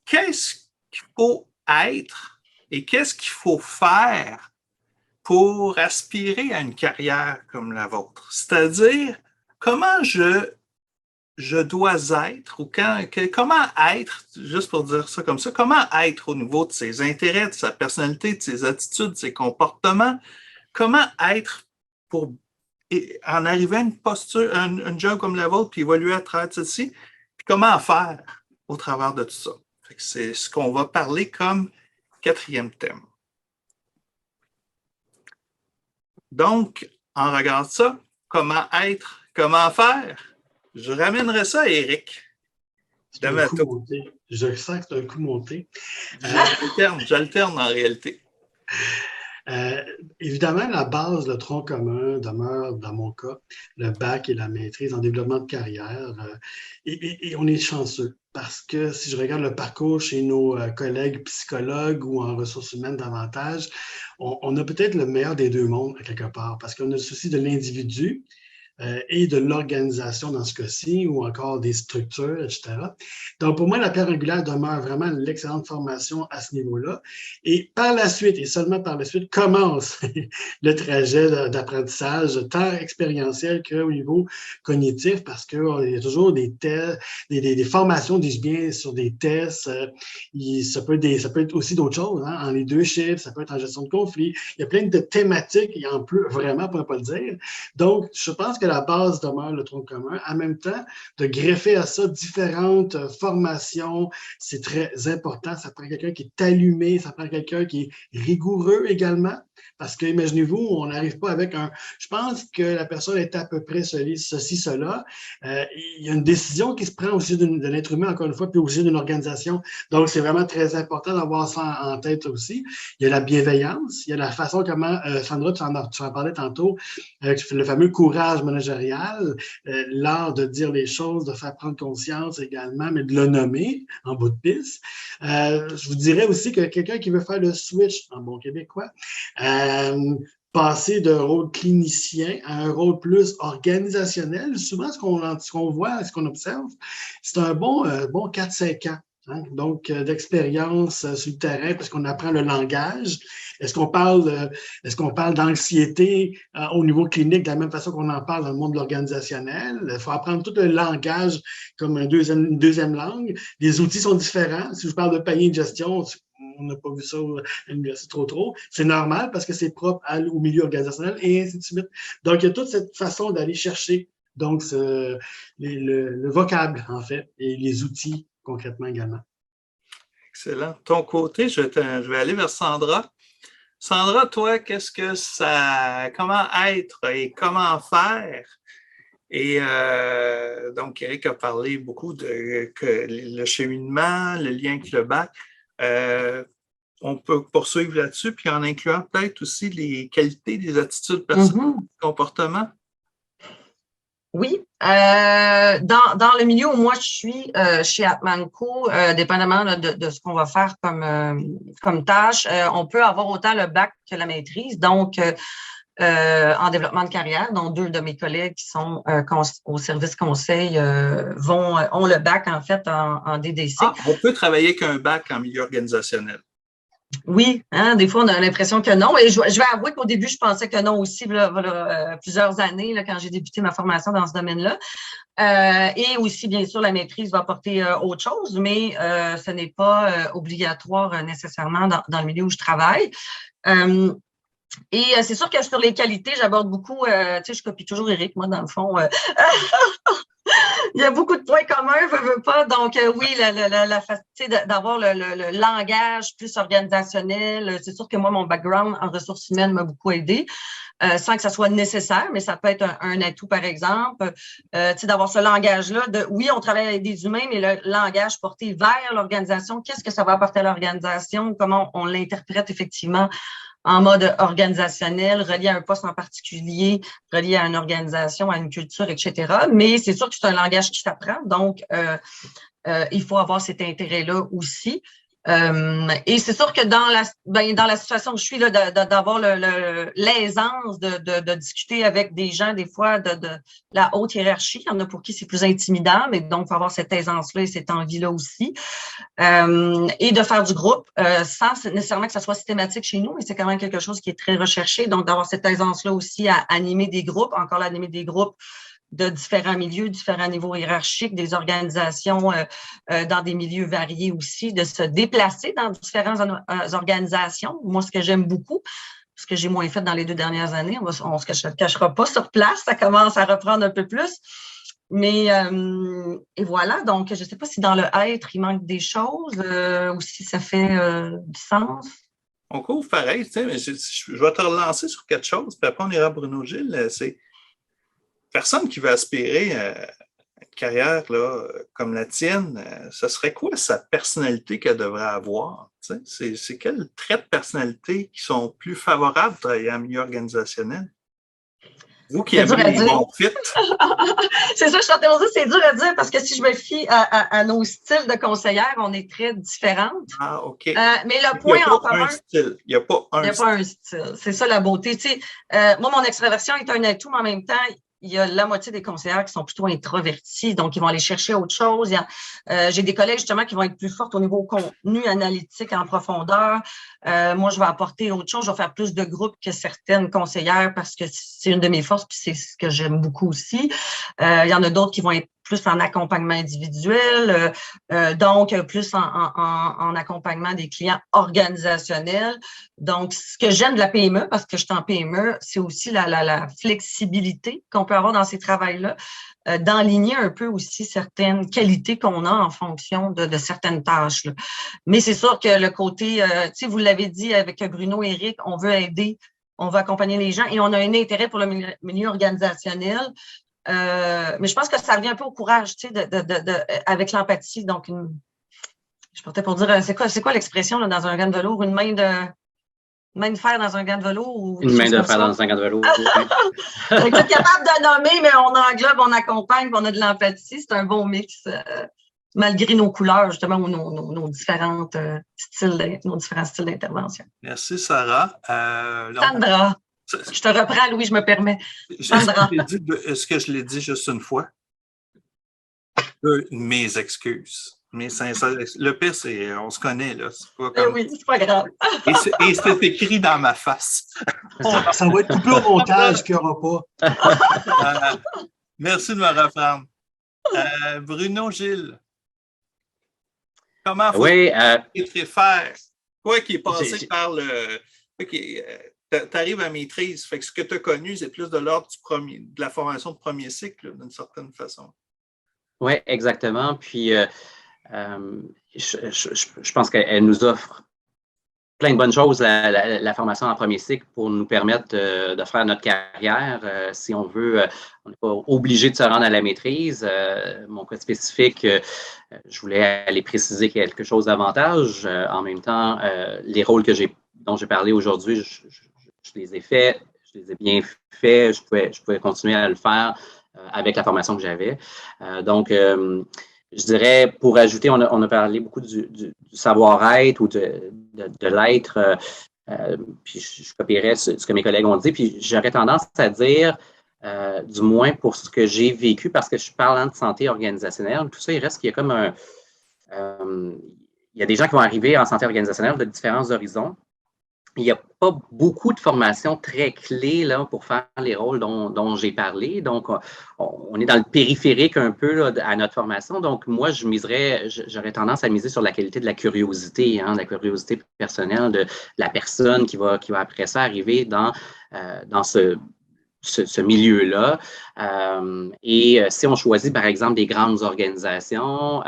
qu'est-ce qu'il faut être et qu'est-ce qu'il faut faire pour aspirer à une carrière comme la vôtre. C'est-à-dire, comment je dois être, ou comment être, juste pour dire ça comme ça, comment être au niveau de ses intérêts, de sa personnalité, de ses attitudes, de ses comportements, comment être pour en arriver à une posture, un job comme la vôtre, puis évoluer à travers ceci, puis comment faire au travers de tout ça. C'est ce qu'on va parler comme 4e thème. Donc, en regardant ça, comment être, comment faire, je ramènerai ça à Éric. Je sens que c'est un coup monté. J'alterne en réalité. Évidemment, la base, le tronc commun demeure, dans mon cas, le bac et la maîtrise en développement de carrière. Et on est chanceux parce que si je regarde le parcours chez nos collègues psychologues ou en ressources humaines davantage, on a peut-être le meilleur des deux mondes à quelque part parce qu'on a le souci de l'individu et de l'organisation dans ce cas-ci, ou encore des structures, etc. Donc, pour moi, la pierre angulaire demeure vraiment l'excellente formation à ce niveau-là. Et par la suite, et seulement par la suite, commence le trajet d'apprentissage, tant expérientiel qu'au niveau cognitif, parce qu'il y a toujours des tests, des formations, dis-je bien, sur des tests. Ça peut être aussi d'autres choses, hein, en leadership, ça peut être en gestion de conflit. Il y a plein de thématiques, il y en peut vraiment, pour ne pas le dire. Donc, je pense que la base demeure le tronc commun. En même temps, de greffer à ça différentes formations, c'est très important. Ça prend quelqu'un qui est allumé, ça prend quelqu'un qui est rigoureux également. Parce que, imaginez-vous, on n'arrive pas avec je pense que la personne est à peu près ceci, cela. Il y a une décision qui se prend aussi de l'être humain, encore une fois, puis aussi d'une organisation. Donc, c'est vraiment très important d'avoir ça en tête aussi. Il y a la bienveillance, il y a la façon comment, Sandra, tu en parlais tantôt, le fameux courage managérial, l'art de dire les choses, de faire prendre conscience également, mais de le nommer en bout de piste. Je vous dirais aussi que quelqu'un qui veut faire le switch en bon québécois, passer d'un rôle clinicien à un rôle plus organisationnel, souvent ce qu'on voit, ce qu'on observe, c'est un bon 4-5 ans. Hein? Donc, d'expérience sur le terrain, parce qu'on apprend le langage. Est-ce qu'on parle d'anxiété au niveau clinique de la même façon qu'on en parle dans le monde organisationnel? Il faut apprendre tout le langage comme une deuxième langue. Les outils sont différents. Si je parle de panier de gestion, on n'a pas vu ça à l'université trop. C'est normal parce que c'est propre au milieu organisationnel et ainsi de suite. Donc, il y a toute cette façon d'aller chercher donc le vocable, en fait, et les outils concrètement également. Excellent. De ton côté, je vais aller vers Sandra. Sandra, toi, comment être et comment faire? Et donc, Éric a parlé beaucoup de le cheminement, le lien avec le bac. On peut poursuivre là-dessus, puis en incluant peut-être aussi les qualités, les attitudes personnelles, comportements. Oui. Dans le milieu où moi je suis chez Atmanco, dépendamment de ce qu'on va faire comme tâche, on peut avoir autant le bac que la maîtrise. Donc, en développement de carrière, dont 2 de mes collègues qui sont au service conseil ont le bac, en fait, en DDC. Ah, on peut travailler avec un bac en milieu organisationnel. Oui, hein, des fois, on a l'impression que non. Et je vais avouer qu'au début, je pensais que non aussi, plusieurs années, là, quand j'ai débuté ma formation dans ce domaine-là. Et aussi, bien sûr, la maîtrise va apporter autre chose, mais ce n'est pas obligatoire nécessairement dans le milieu où je travaille. Et c'est sûr que sur les qualités, j'aborde beaucoup, tu sais, je copie toujours Éric, moi, dans le fond. Il y a beaucoup de points communs, veux pas. Donc, oui, la facilité d'avoir le langage plus organisationnel. C'est sûr que moi, mon background en ressources humaines m'a beaucoup aidé, sans que ça soit nécessaire, mais ça peut être un atout, par exemple. Tu sais, d'avoir ce langage-là oui, on travaille avec des humains, mais le langage porté vers l'organisation, qu'est-ce que ça va apporter à l'organisation? Comment on l'interprète effectivement en mode organisationnel, relié à un poste en particulier, relié à une organisation, à une culture, etc. Mais c'est sûr que c'est un langage qui s'apprend, donc il faut avoir cet intérêt-là aussi. Et c'est sûr que dans la situation où je suis là, d'avoir l'aisance de discuter avec des gens, des fois, de la haute hiérarchie, il y en a pour qui c'est plus intimidant, mais donc, il faut avoir cette aisance-là et cette envie-là aussi. Et de faire du groupe, sans nécessairement que ça soit systématique chez nous, mais c'est quand même quelque chose qui est très recherché. Donc, d'avoir cette aisance-là aussi à animer des groupes, encore animer des groupes de différents milieux, différents niveaux hiérarchiques, des organisations dans des milieux variés aussi, de se déplacer dans différentes organisations. Moi, ce que j'aime beaucoup, ce que j'ai moins fait dans les 2 dernières années, on se cachera pas sur place, ça commence à reprendre un peu plus. Mais, et voilà, donc je ne sais pas si dans le être, il manque des choses ou si ça fait du sens. On couvre pareil, tu sais, mais je vais te relancer sur quelque chose, puis après on ira à Bruno Gilles, c'est personne qui veut aspirer à une carrière là, comme la tienne, ce serait quoi sa personnalité qu'elle devrait avoir? C'est quels traits de personnalité qui sont plus favorables à travailler en milieu organisationnel? Vous qui aimez les bons fit. C'est ça, je suis en train de dire, c'est dur à dire parce que si je me fie à nos styles de conseillères, on est très différentes. Ah, OK. Mais le point en commun. Il n'y a pas un style. C'est ça la beauté. Tu sais, moi, mon extraversion est un atout, mais en même temps, il y a la moitié des conseillères qui sont plutôt introvertis, donc ils vont aller chercher autre chose. J'ai des collègues justement qui vont être plus fortes au niveau contenu analytique en profondeur. Moi, je vais apporter autre chose. Je vais faire plus de groupes que certaines conseillères parce que c'est une de mes forces, puis c'est ce que j'aime beaucoup aussi. Il y en a d'autres qui vont être plus en accompagnement individuel, donc plus en accompagnement des clients organisationnels. Donc, ce que j'aime de la PME, parce que je suis en PME, c'est aussi la flexibilité qu'on peut avoir dans ces travails-là, d'enligner un peu aussi certaines qualités qu'on a en fonction de certaines tâches, là. Mais c'est sûr que le côté, tu sais, vous l'avez dit avec Bruno et Éric, on veut aider, on veut accompagner les gens et on a un intérêt pour le milieu organisationnel. Mais je pense que ça revient un peu au courage, tu sais, avec l'empathie. Donc, je partais pour dire, c'est quoi l'expression là, dans un gant de velours? Une main de fer dans un gant de velours? Ou une main de fer dans un gant de velours. On est capable de nommer, mais on englobe, on accompagne, on a de l'empathie. C'est un bon mix, malgré nos couleurs, justement, ou nos différents styles d'intervention. Merci, Sarah. Sandra. Je te reprends, Louis, je me permets. Est-ce que je l'ai dit juste une fois? Mes excuses. Mes sincères excuses. Le pire, c'est on se connaît, là. C'est pas comme... Oui, c'est pas grave. Et c'est écrit dans ma face. Ça va être coupé au montage qu'il n'y aura pas. Merci de me reprendre. Bruno Gilles. Comment faut-il faire? Quoi qui est passé par le... Tu arrives à maîtrise. Fait que ce que tu as connu, c'est plus de l'ordre de la formation de premier cycle, d'une certaine façon. Oui, exactement. Puis, je pense qu'elle nous offre plein de bonnes choses, la formation en premier cycle, pour nous permettre de faire notre carrière. Si on veut, on n'est pas obligé de se rendre à la maîtrise. Mon cas spécifique, je voulais aller préciser quelque chose davantage. En même temps, les rôles dont j'ai parlé aujourd'hui, je les ai faits, je les ai bien faits, je pouvais continuer à le faire avec la formation que j'avais. Donc, je dirais, pour ajouter, on a parlé beaucoup du savoir-être ou de l'être. puis je copierais ce que mes collègues ont dit, puis j'aurais tendance à dire, du moins pour ce que j'ai vécu, parce que je suis parlant de santé organisationnelle, tout ça, il reste qu'il y a comme il y a des gens qui vont arriver en santé organisationnelle de différents horizons. Il n'y a pas beaucoup de formations très clés là, pour faire les rôles dont j'ai parlé. Donc, on est dans le périphérique un peu là, à notre formation. Donc, moi, j'aurais tendance à miser sur la qualité de la curiosité, de la curiosité personnelle de la personne qui va après ça arriver dans ce milieu-là. Et si on choisit, par exemple, des grandes organisations,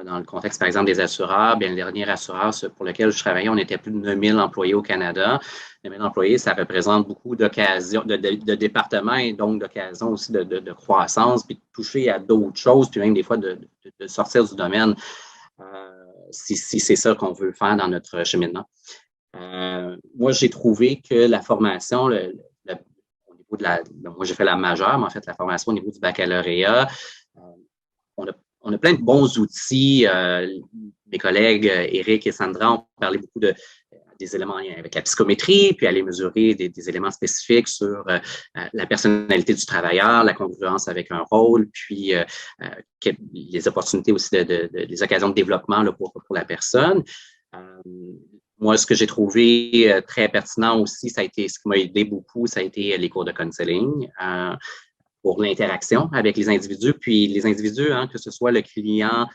dans le contexte, par exemple, des assureurs, bien, le dernier assureur pour lequel je travaillais, on était plus de 9000 employés au Canada. 9000 employés, ça représente beaucoup d'occasions, de départements et donc d'occasions aussi de croissance, puis de toucher à d'autres choses, puis même des fois de sortir du domaine, si c'est ça qu'on veut faire dans notre cheminement. Moi, j'ai trouvé que la formation, au niveau moi, j'ai fait la majeure, mais en fait, la formation au niveau du baccalauréat, on a plein de bons outils. Mes collègues Éric et Sandra ont parlé beaucoup des éléments avec la psychométrie, puis aller mesurer des éléments spécifiques sur la personnalité du travailleur, la congruence avec un rôle, puis les opportunités aussi, les occasions de développement là, pour la personne. Moi, ce que j'ai trouvé très pertinent aussi, ça a été ce qui m'a aidé beaucoup, ça a été les cours de counseling. Pour l'interaction avec les individus. Puis les individus, que ce soit le client,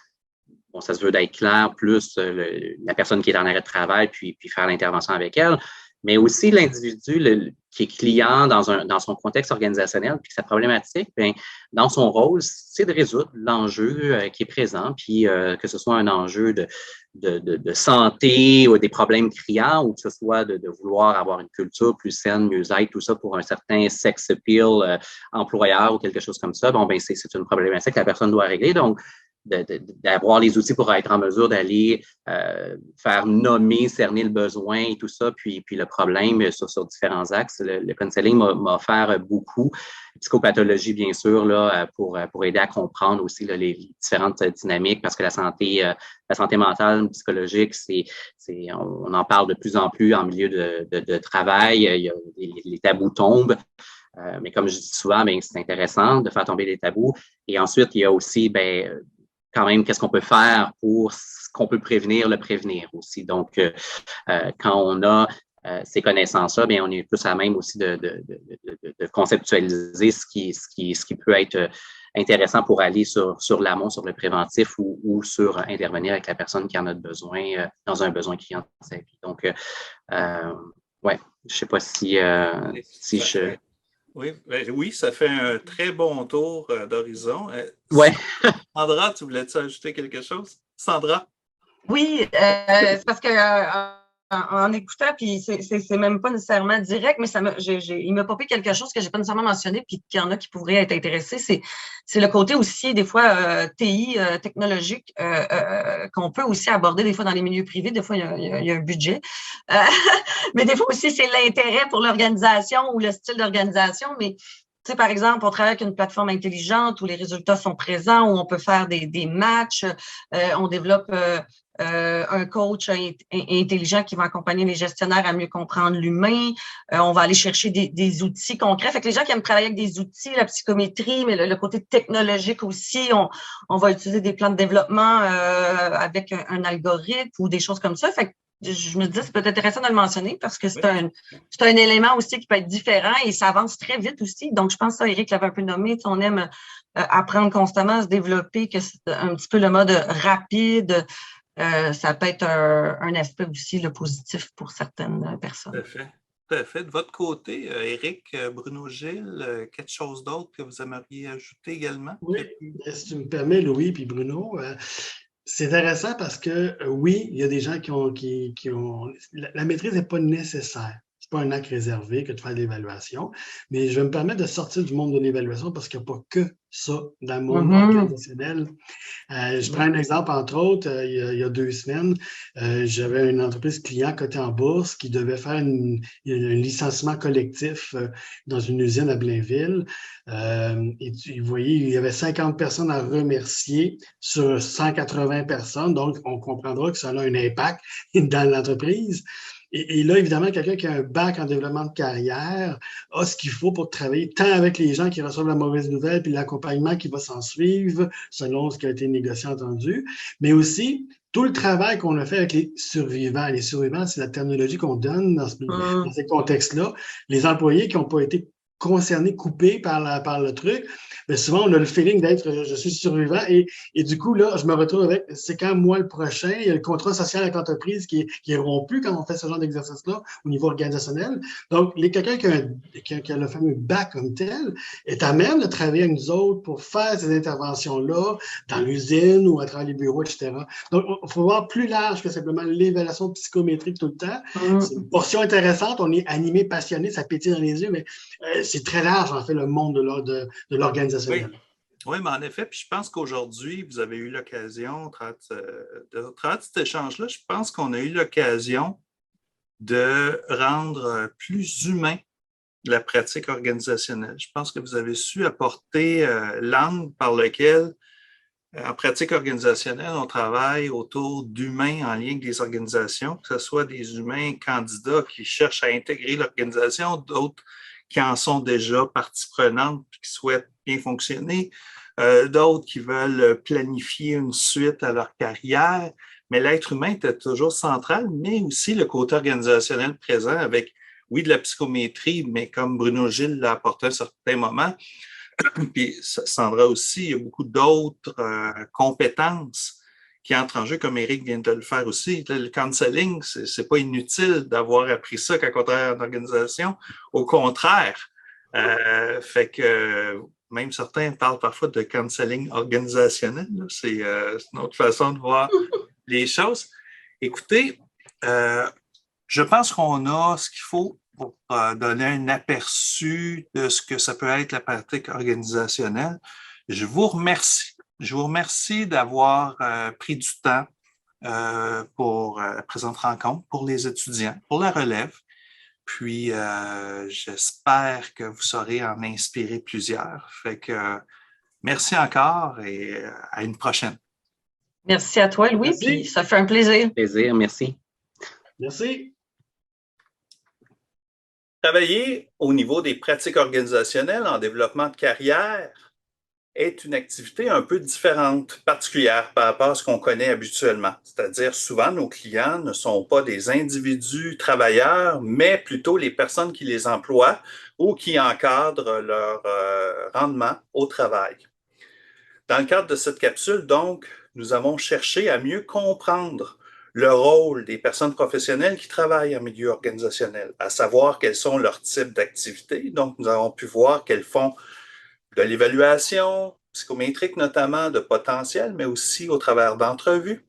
bon, ça se veut d'être clair, plus la personne qui est en arrêt de travail, puis faire l'intervention avec elle, mais aussi l'individu qui est client dans son contexte organisationnel, puis sa problématique, bien, dans son rôle, c'est de résoudre l'enjeu qui est présent, puis que ce soit un enjeu de santé ou des problèmes criants, ou que ce soit de vouloir avoir une culture plus saine, mieux-être, tout ça pour un certain sex appeal employeur ou quelque chose comme ça. Bon, ben c'est une problématique que la personne doit régler. Donc, d'avoir les outils pour être en mesure d'aller faire nommer, cerner le besoin et tout ça, puis le problème sur différents axes. Le counseling m'a offert beaucoup. Psychopathologie, bien sûr, là, pour aider à comprendre aussi là, les différentes dynamiques, parce que la santé mentale, psychologique, on en parle de plus en plus en milieu de travail. Les tabous tombent. Mais comme je dis souvent, c'est intéressant de faire tomber les tabous. Et ensuite, il y a aussi, quand même, qu'est-ce qu'on peut faire pour ce qu'on peut prévenir, le prévenir aussi. Donc, quand on a ces connaissances-là, bien, on est plus à même aussi de conceptualiser ce qui peut être intéressant pour aller sur l'amont, sur le préventif ou sur intervenir avec la personne qui en a besoin, dans un besoin client dans sa vie. Donc, ouais, je sais pas si je... Oui, ça fait un très bon tour d'horizon. Ouais. Sandra, tu voulais-tu ajouter quelque chose? Sandra? Oui, c'est parce que en écoutant, puis c'est même pas nécessairement direct, mais il m'a popé quelque chose que j'ai pas nécessairement mentionné, puis qu'il y en a qui pourraient être intéressés. C'est le côté aussi, des fois, TI, technologique, qu'on peut aussi aborder des fois dans les milieux privés. Des fois, il y a un budget. Mais des fois aussi, c'est l'intérêt pour l'organisation ou le style d'organisation. Mais tu sais, par exemple, on travaille avec une plateforme intelligente où les résultats sont présents, où on peut faire des matchs. On développe un coach intelligent qui va accompagner les gestionnaires à mieux comprendre l'humain. On va aller chercher des outils concrets. Fait que les gens qui aiment travailler avec des outils, la psychométrie, mais le côté technologique aussi, on va utiliser des plans de développement avec un algorithme ou des choses comme ça. Fait que je me dis, c'est peut-être intéressant de le mentionner parce que c'est un élément aussi qui peut être différent et ça avance très vite aussi. Donc, je pense que ça, Éric l'avait un peu nommé, on aime apprendre constamment à se développer, que c'est un petit peu le mode rapide. Ça peut être un aspect aussi le positif pour certaines personnes. Tout à fait. Tout à fait. De votre côté, Éric, Bruno Gilles, quelque chose d'autre que vous aimeriez ajouter également? Oui, si tu me permets, Louis puis Bruno, c'est intéressant parce que oui, il y a des gens qui ont la maîtrise n'est pas nécessaire. C'est pas un acte réservé que de faire l'évaluation, mais je vais me permettre de sortir du monde de l'évaluation parce qu'il n'y a pas que ça dans le monde organisationnel. Je prends un exemple, entre autres, il y a 2 semaines, j'avais une entreprise client cotée en bourse qui devait faire un licenciement collectif dans une usine à Blainville. Et vous voyez, il y avait 50 personnes à remercier sur 180 personnes, donc on comprendra que ça a un impact dans l'entreprise. Et là, évidemment, quelqu'un qui a un bac en développement de carrière a ce qu'il faut pour travailler tant avec les gens qui reçoivent la mauvaise nouvelle, puis l'accompagnement qui va s'en suivre, selon ce qui a été négocié, entendu, mais aussi tout le travail qu'on a fait avec les survivants. Les survivants, c'est la terminologie qu'on donne dans ces contextes-là. Les employés qui n'ont pas été concernés, coupés par le truc, mais souvent, on a le feeling d'être je suis survivant et du coup, là, je me retrouve avec c'est quand moi le prochain? Il y a le contrat social avec l'entreprise qui est rompu quand on fait ce genre d'exercice-là au niveau organisationnel. Donc, quelqu'un qui a le fameux bac comme tel est à même de travailler avec nous autres pour faire ces interventions-là dans l'usine ou à travers les bureaux, etc. Donc, il faut voir plus large que simplement l'évaluation psychométrique tout le temps. C'est une portion intéressante, on est animé, passionné, ça pétille dans les yeux, mais c'est très large, en fait, le monde de l'organisationnel. Oui, mais en effet, puis je pense qu'aujourd'hui, vous avez eu l'occasion, au travers de cet échange-là, je pense qu'on a eu l'occasion de rendre plus humain la pratique organisationnelle. Je pense que vous avez su apporter l'angle par lequel, en pratique organisationnelle, on travaille autour d'humains en lien avec des organisations, que ce soit des humains candidats qui cherchent à intégrer l'organisation, d'autres qui en sont déjà partie prenante et qui souhaitent bien fonctionner, d'autres qui veulent planifier une suite à leur carrière. Mais l'être humain était toujours central, mais aussi le côté organisationnel présent avec, oui, de la psychométrie, mais comme Bruno Gilles l'a apporté à un certain moment, puis Sandra aussi, il y a beaucoup d'autres compétences qui entrent en jeu, comme Éric vient de le faire aussi. Le counseling, c'est pas inutile d'avoir appris ça quand on travaille en organisation. Au contraire, fait que même certains parlent parfois de counseling organisationnel. C'est une autre façon de voir les choses. Écoutez, je pense qu'on a ce qu'il faut pour donner un aperçu de ce que ça peut être la pratique organisationnelle. Je vous remercie. Je vous remercie d'avoir pris du temps pour la présente rencontre, pour les étudiants, pour la relève. Puis, j'espère que vous saurez en inspirer plusieurs. Fait que merci encore et à une prochaine. Merci à toi, Louis. Merci. Puis ça fait un plaisir. Plaisir, merci. Merci. Travailler au niveau des pratiques organisationnelles en développement de carrière est une activité un peu différente, particulière par rapport à ce qu'on connaît habituellement. C'est-à-dire, souvent, nos clients ne sont pas des individus travailleurs, mais plutôt les personnes qui les emploient ou qui encadrent leur rendement au travail. Dans le cadre de cette capsule, donc, nous avons cherché à mieux comprendre le rôle des personnes professionnelles qui travaillent en milieu organisationnel, à savoir quels sont leurs types d'activités. Donc, nous avons pu voir qu'elles font de l'évaluation psychométrique, notamment de potentiel, mais aussi au travers d'entrevues,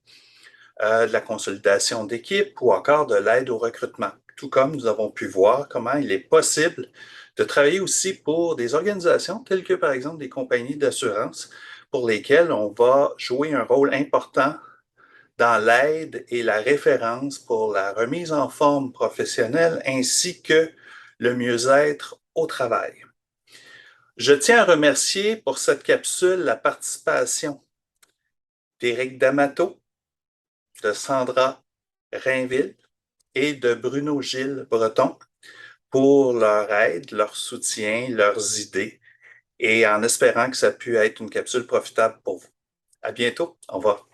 de la consolidation d'équipe ou encore de l'aide au recrutement. Tout comme nous avons pu voir comment il est possible de travailler aussi pour des organisations telles que, par exemple, des compagnies d'assurance pour lesquelles on va jouer un rôle important dans l'aide et la référence pour la remise en forme professionnelle ainsi que le mieux-être au travail. Je tiens à remercier pour cette capsule la participation d'Éric D'Amato, de Sandra Rainville et de Bruno Gilles Breton pour leur aide, leur soutien, leurs idées et en espérant que ça ait pu être une capsule profitable pour vous. À bientôt. Au revoir.